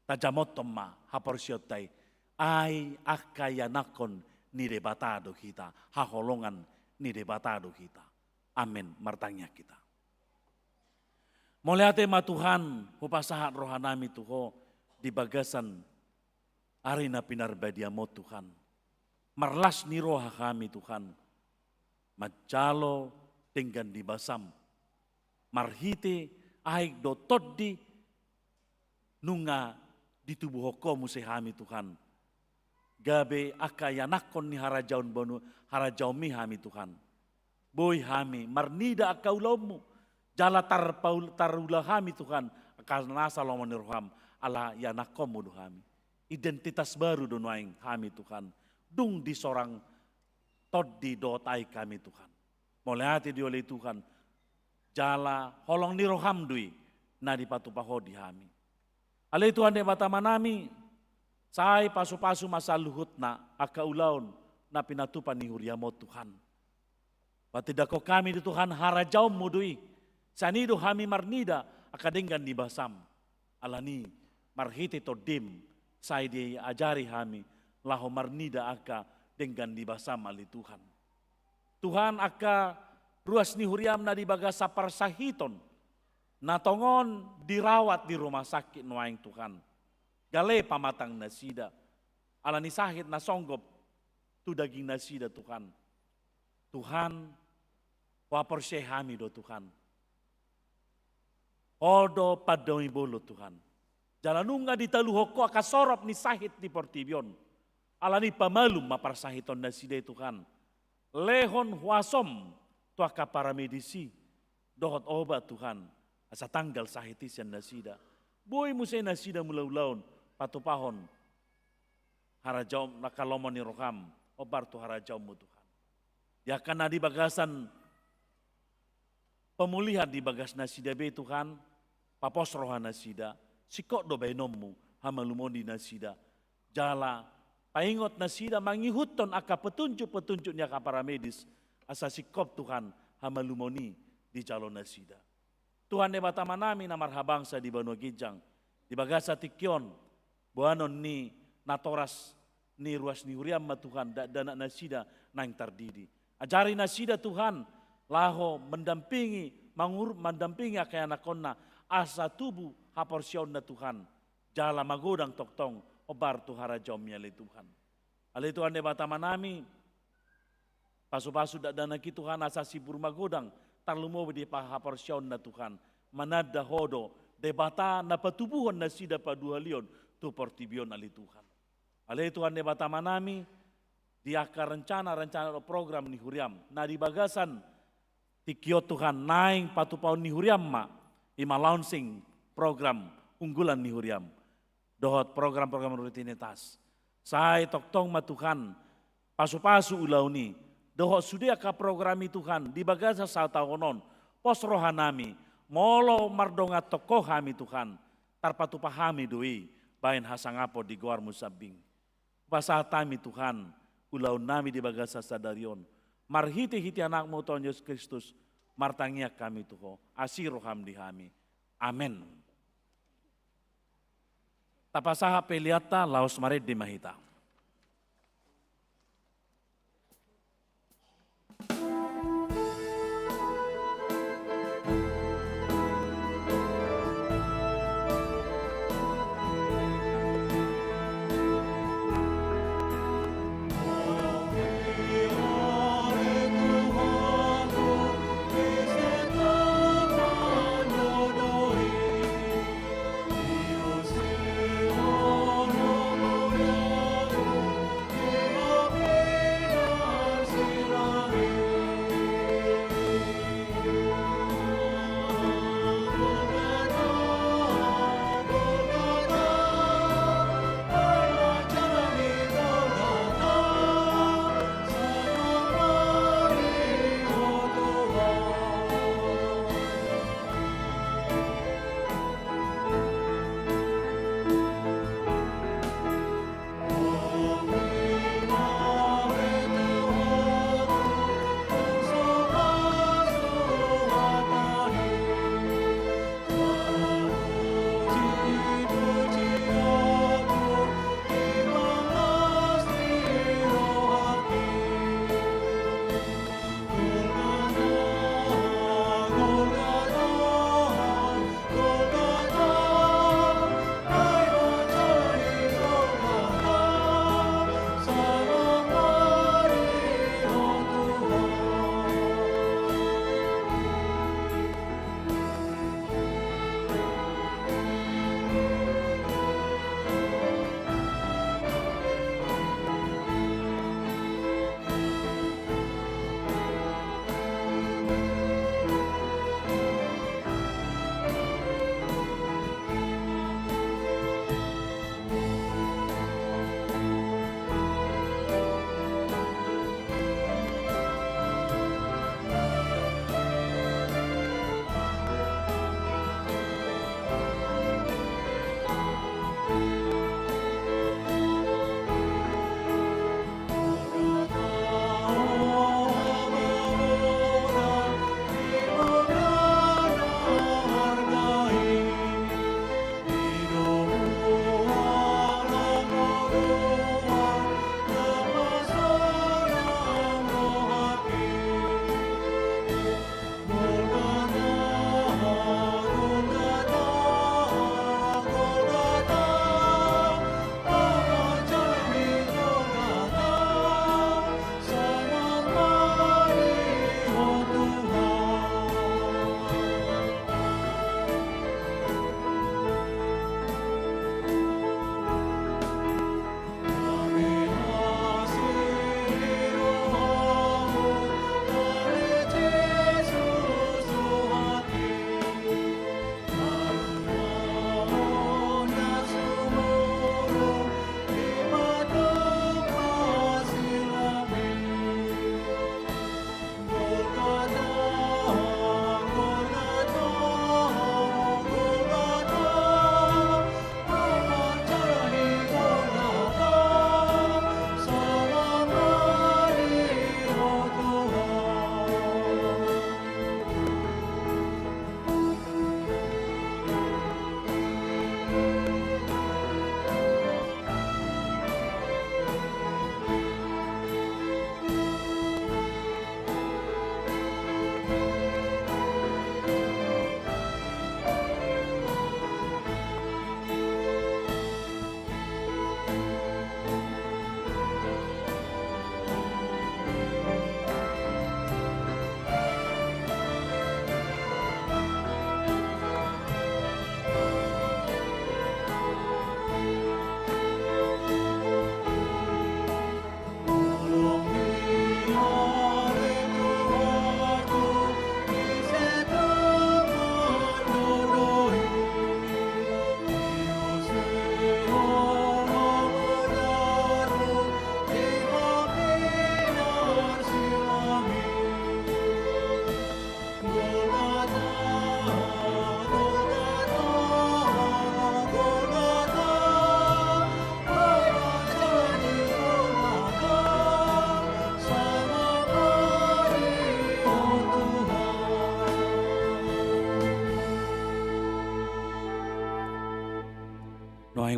tajamotom ma haporsiotai ai aka yanakon ni debatado kita haholongan ni debatado kita. Amin martanya kita. Moliate ma Tuhan, hupasahat rohanami Tuho di bagasan arena pinarbadia mo Tuhan. Marlas ni roha kami Tuhan. Majalo tinggan di basam. Marhite aik do toddi nunga di tubuh hoko musehami Tuhan. Gabe akayanakon ni harajaun bonu harajaun mi hami Tuhan. Boy hami marnida akaulomu. Jala tarulah kami Tuhan, karena salomon roham ala yanakomu kami. Identitas baru donaing kami Tuhan. Dung di sorang todi dotai kami Tuhan. Mulai hati di oleh Tuhan. Jala holong ni roham dui na di patupaho di kami. Ale Tuhan de bata manami sai pasu-pasu masa luhut na akaulaun na pinatupan ni huriamo Tuhan. Batidako kami di Tuhan harajau mudui. Sanido kami marnida akadenggan di basam. Alani marhiti to dim sai di ajari kami laho marnida aka denggan di basam ali Tuhan. Tuhan aka ruas ni huriam na di bagasa parsahiton. Natongon dirawat di rumah sakit nuaing Tuhan. Gale pamatang nasida. Alani sahit na songgop tu daging nasida Tuhan. Tuhan waporsye kami do Tuhan. Odo padoi bolo Tuhan. Jalanunga di taluhoko akasorop ni sahit di portibion. Alani pamalum maparsahiton na sida Tuhan. Lehon huasom tu aka paramedisi. Dohot obat Tuhan. Asa tanggal sahitisian na sida. Boy musay na sida mulaulaon patupahon. Harajaw nakalomon ni roham. Obar tu harajaw mo Tuhan. Yakan na di bagasan pemulihan di bagas nasida be Tuhan. Papos rohana sida, sikok do bainommu hamalumoni nasida. Jala paingot nasida mangihuton aka petunjuk-petunjuknya ka para medis asa sikop Tuhan hamalumoni di calon nasida. Tuhan de bata manami na marhabangsa di Banua Gijang, di bagasa tikyon, buanon ni natoras ni ruas ni huriam ma Tuhan dana nasida nang tardidi. Ajari nasida Tuhan laho mendampingi mendampingi akayanakonna asa tubuh haporsion na Tuhan. Jala magodang toktong obar tu harajom yali Tuhan. Ale Tuhan de bata manami pasu-pasu dana ki Tuhan asa sibur magodang tarlumo di haporsion na Tuhan. Manada hodo de bata na patubuhon na sida paduhalion tu portibion ali Tuhan. Ale Tuhan de bata manami di akar rencana program ni huriam na di bagasan tikyo Tuhan naing patupau ni huriam ma ima launching program unggulan ni huriam. Dohot program-program rutinitas. Sai toktong ma Tuhan pasu-pasu ulauni. Dohot sudia ka programi Tuhan di bagasa sa taonon. Pos rohanami molo mardonga tokoh kami Tuhan. Tarpatupahami doi bain hasangapo di goar musabing. Pasatami Tuhan ulaun nami di bagasa sadarion. Marhiti-hiti anakmu Tuhan Yesus Kristus. Martangia kami Tuho, asiroham di kami. Amen. Tapasaha peliata laos marid di mahita. Dios te honor,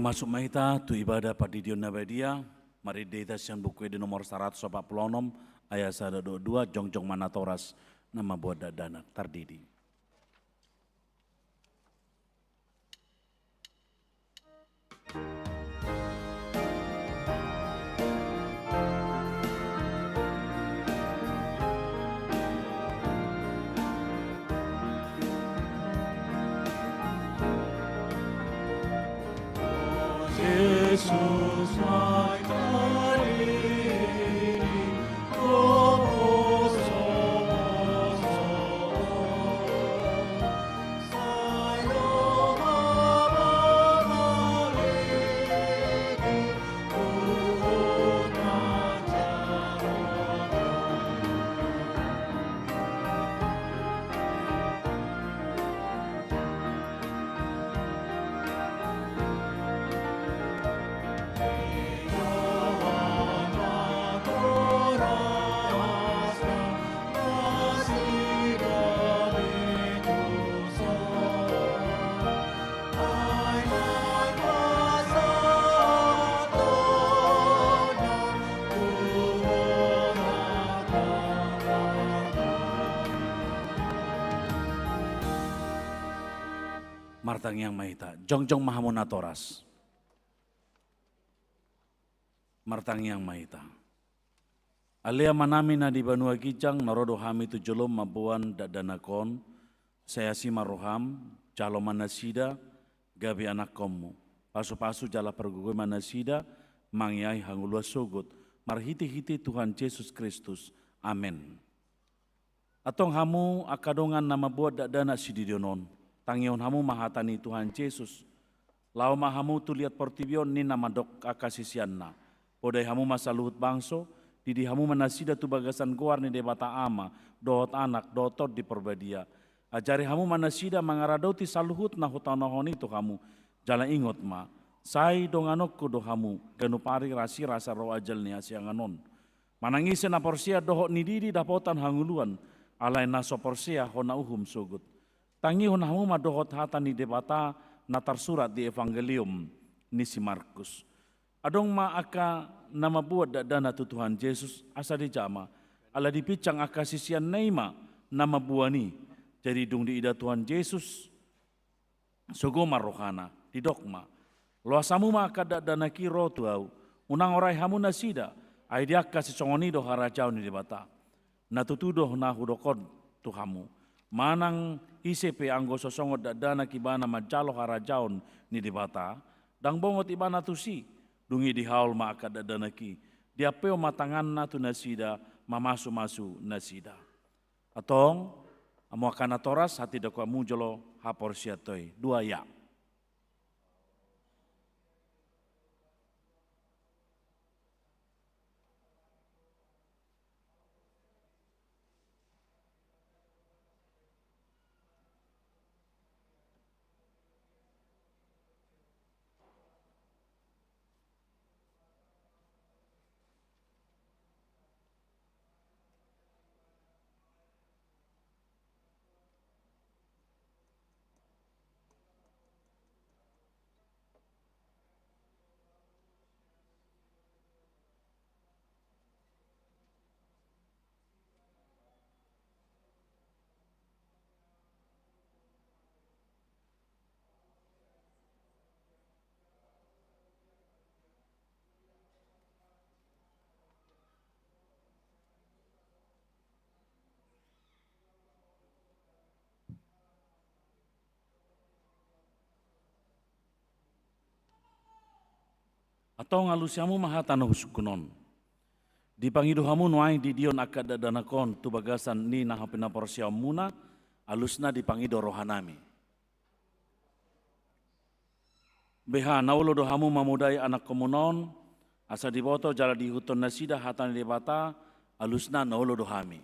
masuk mahita tu ibadah padidion nabadia, mari data sian buku di nomor 146 ayat 122 jongjong manatoras nama buat dana tardidi. Jesus, my God, como somos Martang yang mahita, jongjong mahamunatoras. Martang yang mahita. Alia manami na di Banua Gijang, narodo hami tu jolom mabuan dadanakon, saya si maroham, jalo manasida, gabi anak komu. Pasu-pasu jala pergugui manasida, mangyai hangulua sugut, marhiti-hiti Tuhan Yesus Kristus. Amin. Atong hamu akadongan nama buat dadana sididionon. Tangion hamu mahatani Tuhan Yesus. Lau mahamu tu lihat portibion ni nama dok akasisianna. Podai hamu masa luhut bangso, didi hamu manasida tu bagasan goar ni debata ama, dohot anak, dotot di perbadia. Ajari hamu manasida mangaradoti saluhut na hutanohon itu hamu. Jalan ingot ma, sai donganokku do hamu, ganupari rasi rasa roh ajal ni asianganon. Manangisi na porsia dohot ni didi dapotan hanguluan, alai naso porsia hona uhum sugut. Tangi honamu madohot hata ni debata natar surat di Evangelium ni si Markus. Adong aka nama buat dana tu Tuhan Yesus asa di jama. Ala dipicang aka sisian neima nama buani. Jadi dung di ida Tuhan Yesus sogoma rohana di dogma. Loasamu aka dana kiro tuau. Unang orai hamu nasida. Aidia kasi songoni do harajau ni debata. Natutudoh na hudokod tuhamu. Manang ICP anggo sosongot dadana kibana majalo harajaon ni dibata, dang bongot ibana tusi, dungi di haul ma akad dadana ki, dia peo matangan na tu nasida, mamasu-masu nasida. Atong, amo akana toras hati dakwa mujolo hapor siatoy, dua ya. Atau ngalusiamu mahatano husukunon. Di pangiduhamu nuai di dion akad dadanakon tu bagasan ni nahapina porsiam muna, alusna di pangido rohanami. Beha naulo dohamu mamudai anak komunon, asa diboto jala di huton nasida hatan debata, alusna naulo dohami.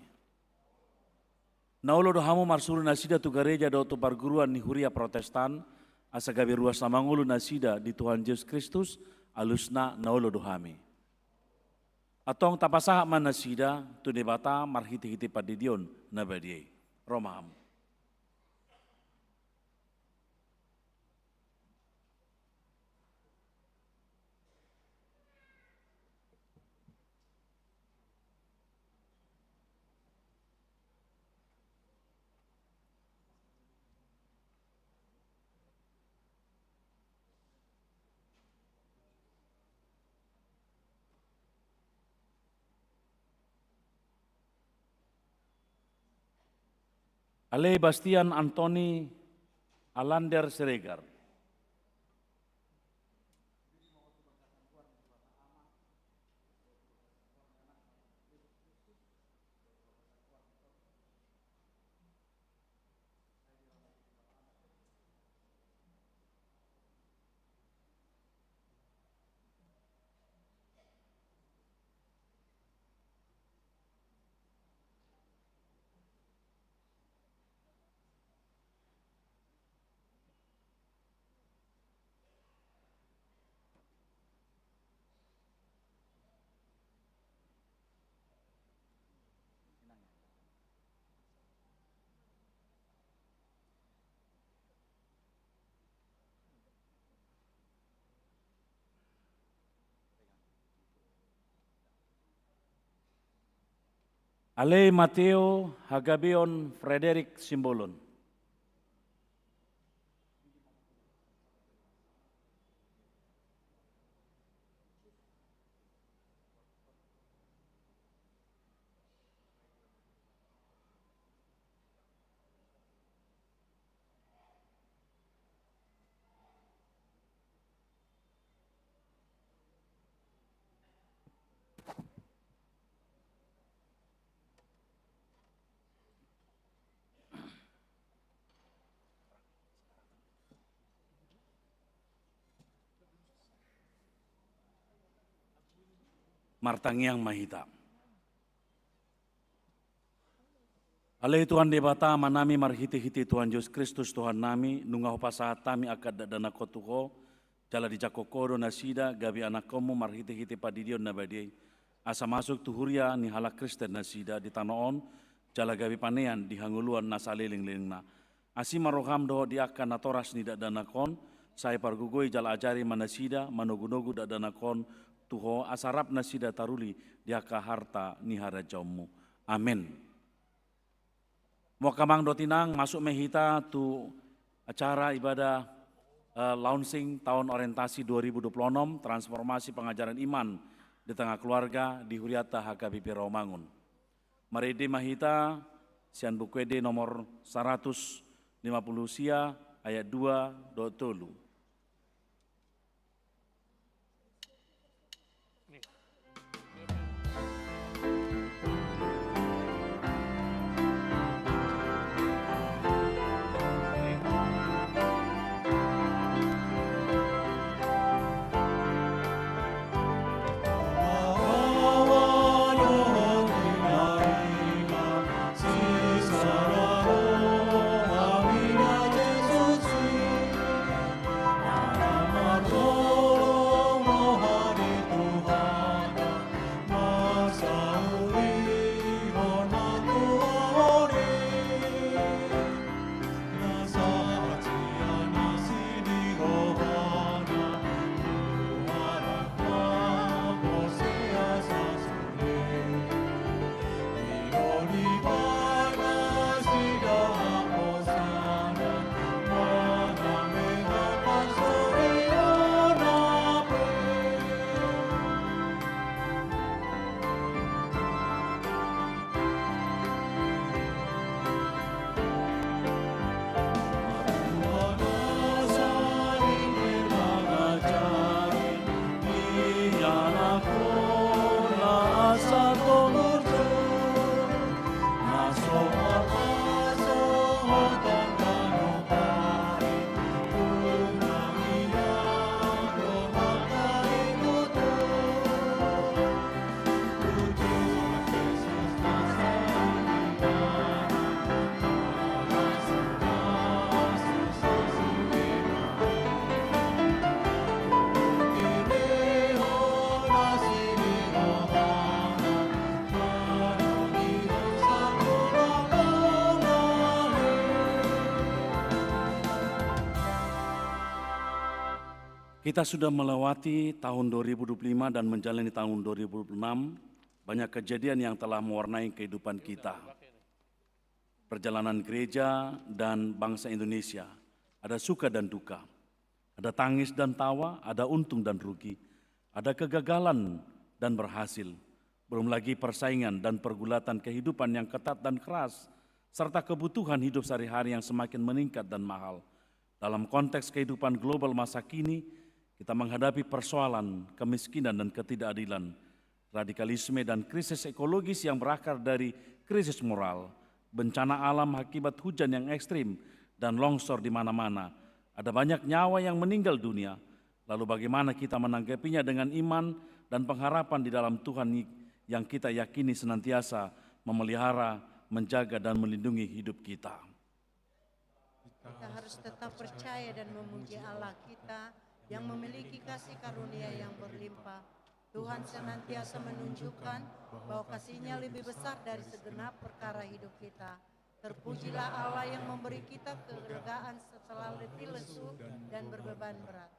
Naulo dohamu marsulu nasida tu gereja do tu perguruan ni huria protestan, asa gabi ruas namangulu nasida di Tuhan Yesus Kristus, alusna naulo dohami. Atong tapasaha man nasida tu debata marhiti-hiti padidion na badiay. Romaham. Ale Bastian Antoni Alander Siregar. Ale Mateo Hagabeon Frederick Simbolon. Martangiang Mahita. Ale Tuhan debata manami marhiti-hiti Tuhan Yesus Kristus Tuhan nami nungaho pasahat tami akad dana kotuho jala di jakokodo nasida gabi anak komu marhiti-hiti padidion nabadiai asa masuk tuhuria ni halak Kristen nasida di tanoon jala gabi panean di hanguluan nasaliling-lingna asi maroham doho diakan natoras ni dana kon saya pargugoi jala ajari manasida manogu-nogu dana kon tuho asarap nasida taruli diaka harta ni harajaumu. Amin. Mau kamang dotinang masuk mehita tu acara ibadah launching tahun orientasi 2026 transformasi pengajaran iman di tengah keluarga di Huriata HKBP Rawamangun. Marede mahita sian bukwede nomor 150 sia ayat 2 do tolu. Kita sudah melewati tahun 2025 dan menjalani tahun 2026, banyak kejadian yang telah mewarnai kehidupan kita. Perjalanan gereja dan bangsa Indonesia, ada suka dan duka, ada tangis dan tawa, ada untung dan rugi, ada kegagalan dan berhasil, belum lagi persaingan dan pergulatan kehidupan yang ketat dan keras, serta kebutuhan hidup sehari-hari yang semakin meningkat dan mahal. Dalam konteks kehidupan global masa kini, kita menghadapi persoalan kemiskinan dan ketidakadilan, radikalisme dan krisis ekologis yang berakar dari krisis moral, bencana alam akibat hujan yang ekstrim, dan longsor di mana-mana. Ada banyak nyawa yang meninggal dunia. Lalu bagaimana kita menanggapinya dengan iman dan pengharapan di dalam Tuhan yang kita yakini senantiasa memelihara, menjaga, dan melindungi hidup kita. Kita harus tetap percaya dan memuji Allah kita yang memiliki kasih karunia yang berlimpah. Tuhan senantiasa menunjukkan bahwa kasih-Nya lebih besar dari segenap perkara hidup kita. Terpujilah Allah yang memberi kita kelegaan setelah letih lesu dan berbeban berat.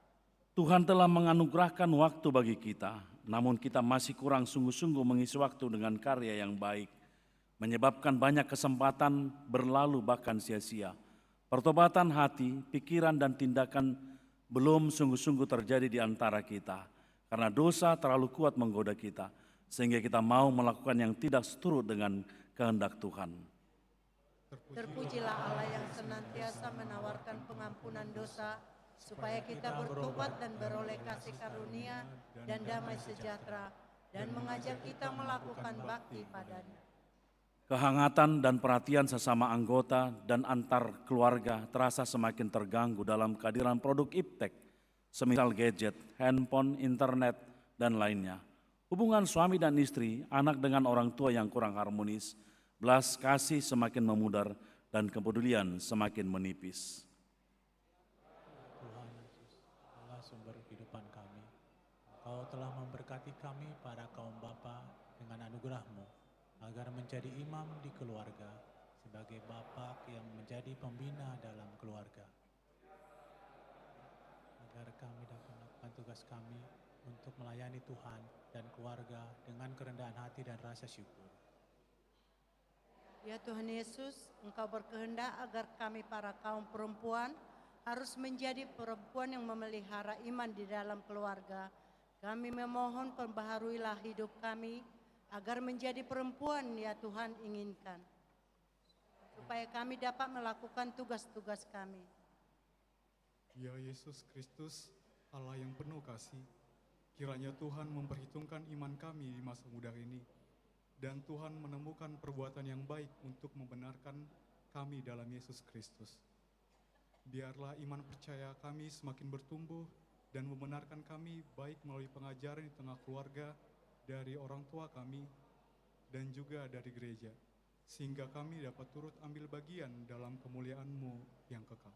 Tuhan telah menganugerahkan waktu bagi kita, namun kita masih kurang sungguh-sungguh mengisi waktu dengan karya yang baik, menyebabkan banyak kesempatan berlalu bahkan sia-sia. Pertobatan hati, pikiran, dan tindakan belum sungguh-sungguh terjadi di antara kita, karena dosa terlalu kuat menggoda kita, sehingga kita mau melakukan yang tidak seturut dengan kehendak Tuhan. Terpujilah Allah yang senantiasa menawarkan pengampunan dosa, supaya kita bertobat dan beroleh kasih karunia dan damai sejahtera, dan mengajar kita melakukan bakti padanya. Kehangatan dan perhatian sesama anggota dan antar keluarga terasa semakin terganggu dalam kehadiran produk iptek, semisal gadget, handphone, internet, dan lainnya. Hubungan suami dan istri, anak dengan orang tua yang kurang harmonis, belas kasih semakin memudar, dan kepedulian semakin menipis. Tuhan Yesus, Allah sumber kehidupan kami. Engkau telah memberkati kami para kaum bapa dengan anugerah-Mu, agar menjadi imam di keluarga, sebagai bapa yang menjadi pembina dalam keluarga. Agar kami dapat melakukan tugas kami untuk melayani Tuhan dan keluarga dengan kerendahan hati dan rasa syukur. Ya Tuhan Yesus, Engkau berkehendak agar kami para kaum perempuan harus menjadi perempuan yang memelihara iman di dalam keluarga. Kami memohon perbaharuilah hidup kami agar menjadi perempuan ya Tuhan inginkan, supaya kami dapat melakukan tugas-tugas kami. Ya Yesus Kristus, Allah yang penuh kasih, kiranya Tuhan memperhitungkan iman kami di masa muda ini, dan Tuhan menemukan perbuatan yang baik untuk membenarkan kami dalam Yesus Kristus. Biarlah iman percaya kami semakin bertumbuh dan membenarkan kami baik melalui pengajaran di tengah keluarga, dari orang tua kami, dan juga dari gereja, sehingga kami dapat turut ambil bagian dalam kemuliaan-Mu yang kekal.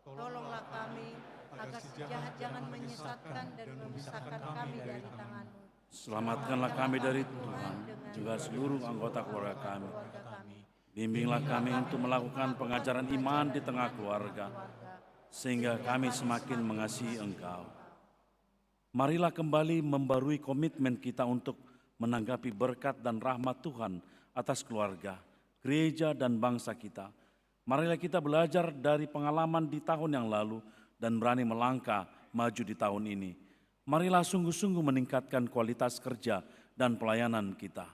Tolonglah kami agar si jahat jangan menyesatkan dan memisahkan kami dari tangan-Mu. Selamatkanlah kami dari Tuhan, juga seluruh anggota keluarga kami. Bimbinglah kami untuk melakukan pengajaran iman di tengah keluarga, sehingga kami semakin mengasihi Engkau. Marilah kembali membarui komitmen kita untuk menanggapi berkat dan rahmat Tuhan atas keluarga, gereja, dan bangsa kita. Marilah kita belajar dari pengalaman di tahun yang lalu dan berani melangkah maju di tahun ini. Marilah sungguh-sungguh meningkatkan kualitas kerja dan pelayanan kita,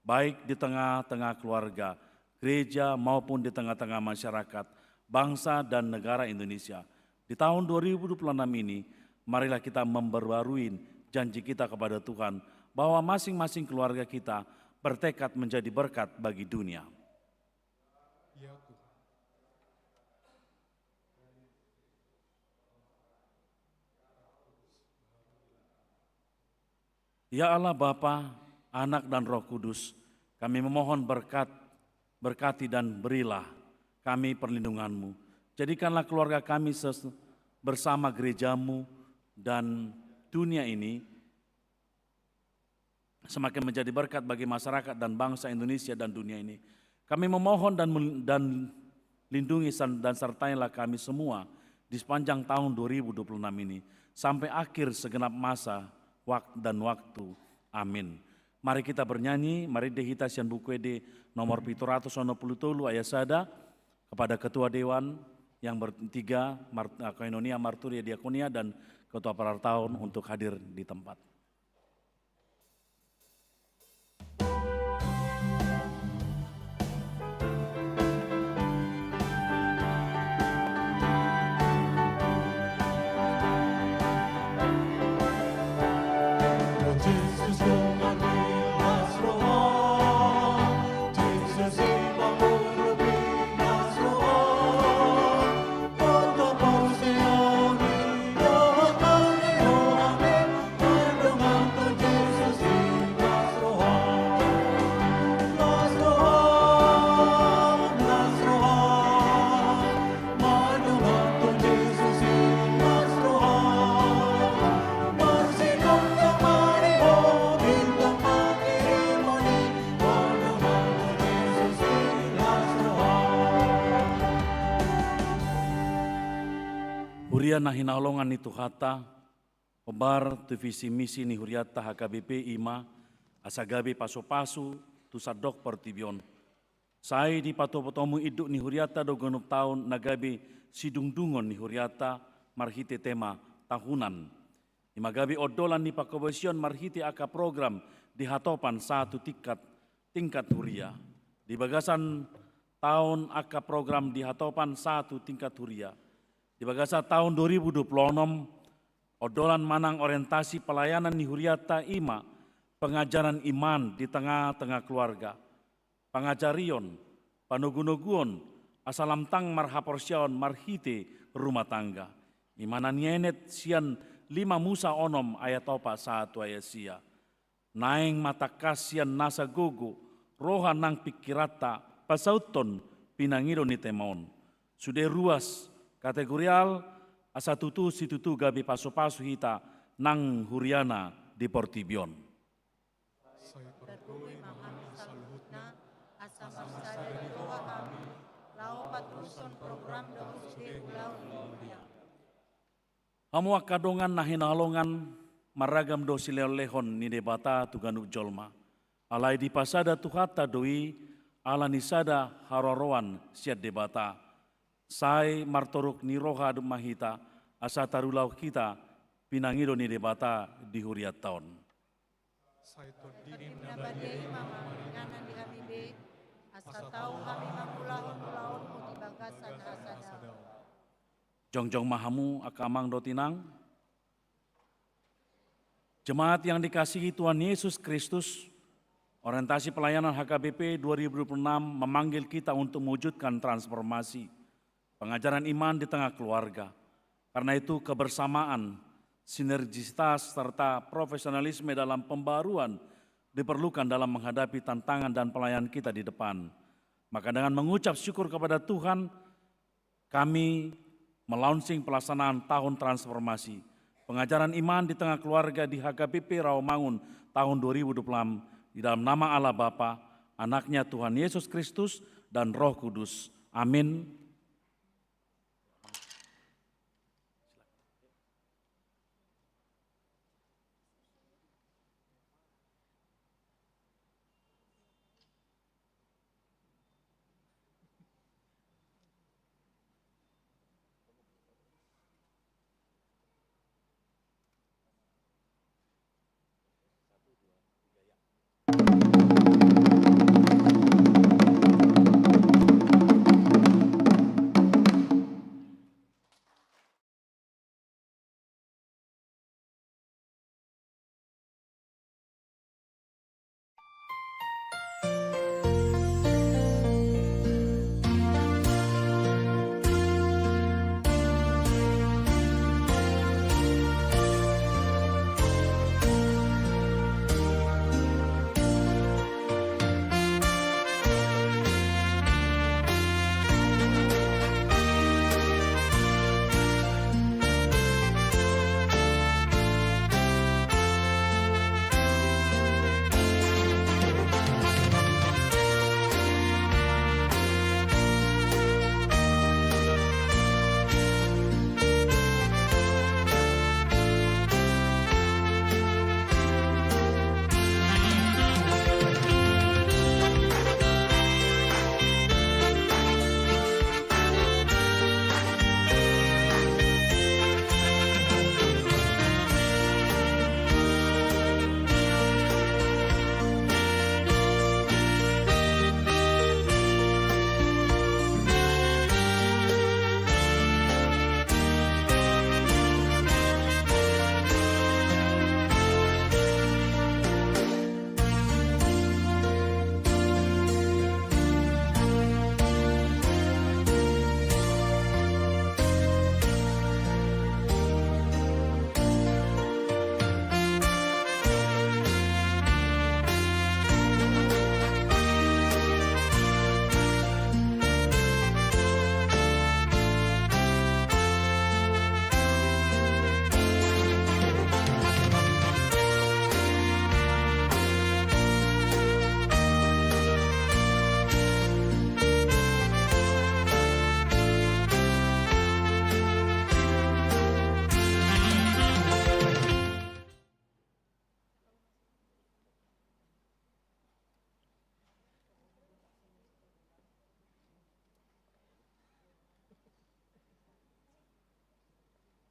baik di tengah-tengah keluarga, gereja, maupun di tengah-tengah masyarakat, bangsa, dan negara Indonesia. Di tahun 2026 ini, marilah kita memperbarui janji kita kepada Tuhan bahwa masing-masing keluarga kita bertekad menjadi berkat bagi dunia. Ya Tuhan. Ya Allah Bapa, Anak, dan Roh Kudus, kami memohon berkati dan berilah kami perlindungan-Mu. Jadikanlah keluarga kami bersama gereja-Mu dan dunia ini semakin menjadi berkat bagi masyarakat dan bangsa Indonesia dan dunia ini. Kami memohon dan lindungi dan sertailah kami semua di sepanjang tahun 2026 ini sampai akhir segenap masa dan waktu. Amin. Mari kita bernyanyi, mari dehita sian bukwede nomor 780 ayat sada kepada Ketua Dewan yang bertiga, Koinonia, Marturia, Diakonia, dan Ketua Parar Tahun untuk hadir di tempat. Gereja na hinaulongan ni Tuhata, obar tu visi misi ni huriata HKBP ima, asagabi paso-paso tu sadok pertibion. Sai di patopotomu iduk ni huriata do genep tahun nagabi sidungdungon ni huriata marhite tema tahunan. Imagabi odolan ni pakobesion marhite aka program di hatopan satu tingkat huria. Di bagasan tahun aka program di hatopan satu tingkat huria. Di bagasa tahun 2026, odolan manang orientasi pelayanan ni huriata ima, pengajaran iman di tengah-tengah keluarga, pengajarion, panugunuguon, asalamtang marhaporsion marhite rumah tangga. Imana nienet sian 5 Musa onom ayat 1 ayat sia. Naeng mata kasian nasa gogo, roha nang pikirata, pasauton pinangiro ni temon. Sudah ruas, kategorial asa tutu si tutu gabi paso-paso hita nang huriana di Portibion. Saya Terkui mangami saluhutna, asa marsada di doa kami, lau patruson program domestik ulau dunia. Hamu akadongan na hinalongan maragam do silelehon ni debata tuganuk jolma. Alai di pasada tuhata doi ala nisada haroroan siat debata. Sai martoruk ni roha mahita asa tarulau kita pinangido ni debata di huriat tahun. Saya Ketim nabadei mama nganan di kami be, asa tahu kami mangulahon-ulahon muti bagasan asada. Jongjong mahamu akamang dotinang. Jemaat yang dikasihi Tuhan Yesus Kristus, orientasi pelayanan HKBP 2026 memanggil kita untuk mewujudkan transformasi pengajaran iman di tengah keluarga. Karena itu kebersamaan, sinergisitas serta profesionalisme dalam pembaruan diperlukan dalam menghadapi tantangan dan pelayanan kita di depan. Maka dengan mengucap syukur kepada Tuhan, kami melaunching pelaksanaan tahun transformasi pengajaran iman di tengah keluarga di HKBP Rawamangun tahun 2026 di dalam nama Allah Bapa, Anaknya Tuhan Yesus Kristus dan Roh Kudus. Amin.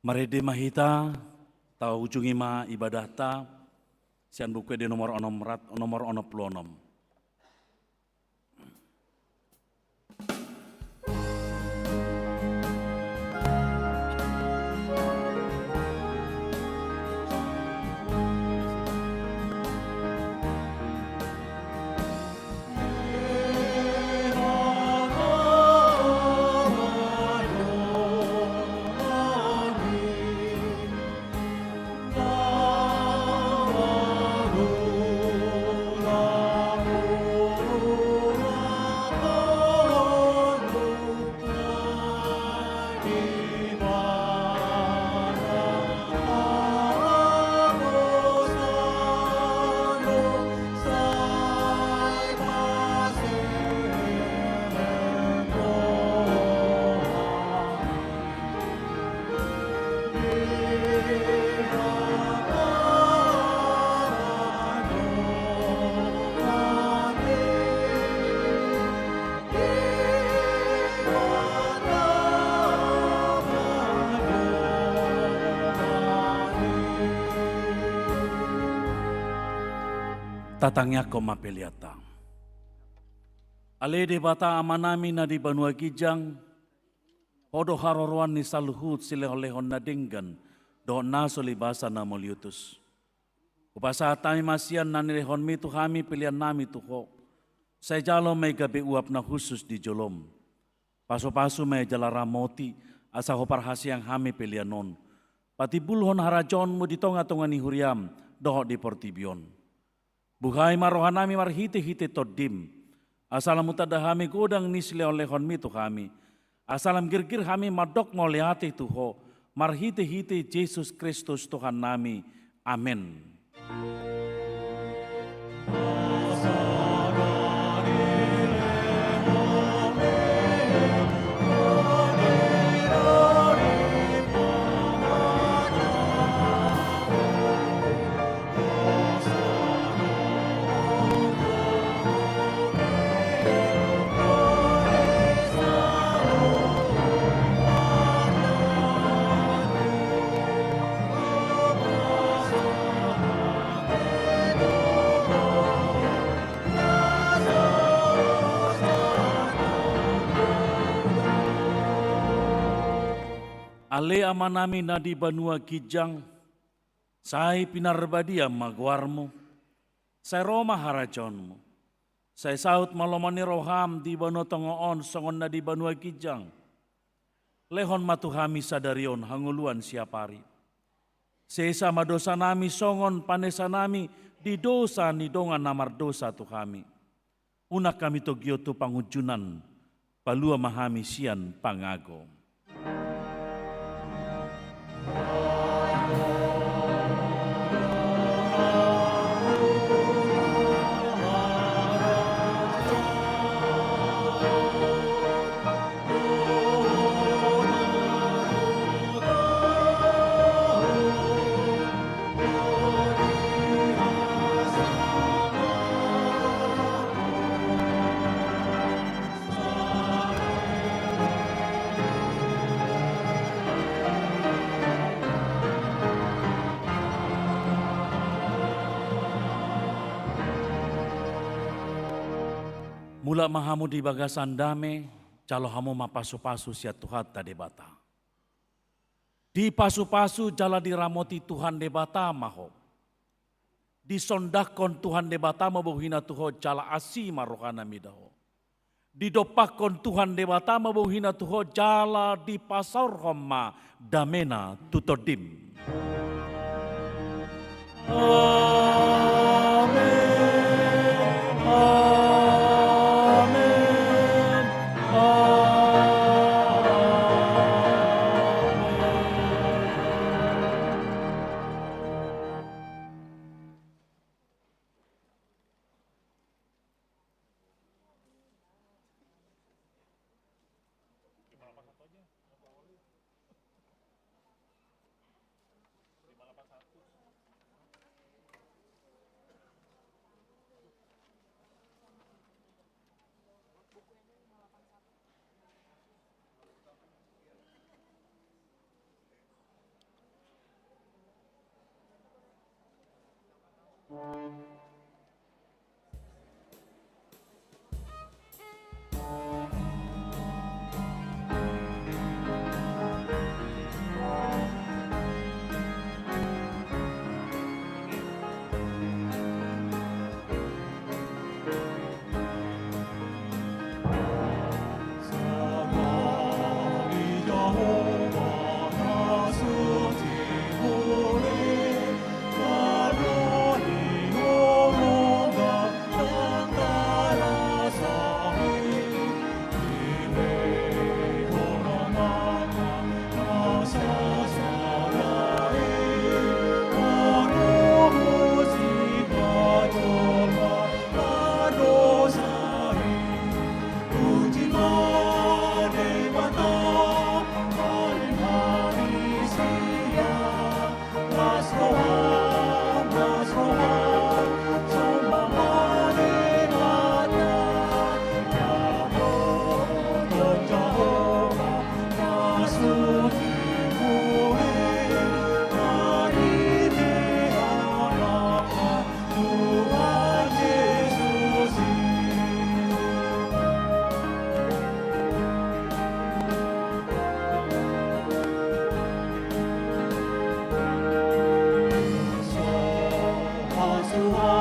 Marede mahita, tau ujungi ma ibadah ta, sian buku di nomor onom puluh. Tatangnya koma peliata. Ale de bata amanami na di Banua Kijang, hodo haroroan ni saluhut silehon-lehon na dinggan, do naso libasa na moliutus. Upasa tami masian na nilehon mi tuhami pilihan nami tuho, saya jalo may gabi uap na khusus di jolom. Paso-paso may jalaramoti, asa hoparhasi yang hami pilihanon. Pati bulhon harajon mo di tonga-tonga ni huriam, doho di portibion. Buhay marohanami marhiti-hiti todim. Asalam utadahami godang nisle olehon mitu kami. Asalam girgir kami madok moliati tuho. Marhiti-hiti Yesus Kristus Tuhan nami. Amin. Ale amanami na di Banua Kijang, say pinarbadia magwarmo, say Roma harajonmo, say saut malomani roham di Banua Tongoon songon na di Banua Kijang, lehon matuhami sadarion hanguluan siapari. Sesa madosa nami songon panesa nami di dosa ni dongan namar dosa tu kami. Unak kami togyo tu pangujunan, palua mahami sian pangago. Mula mahamu di bagasan dame, calo hamu mapasu-pasu sia Tuhan ta debata. Di pasu-pasu jala diramoti Tuhan debata maho. Disondakon Tuhan debata mabuhina Tuho jala asi marohana midaho. Didopakon Tuhan debata mabuhina Tuho jala di pasar homa damena tutodim. Amin. Tuhan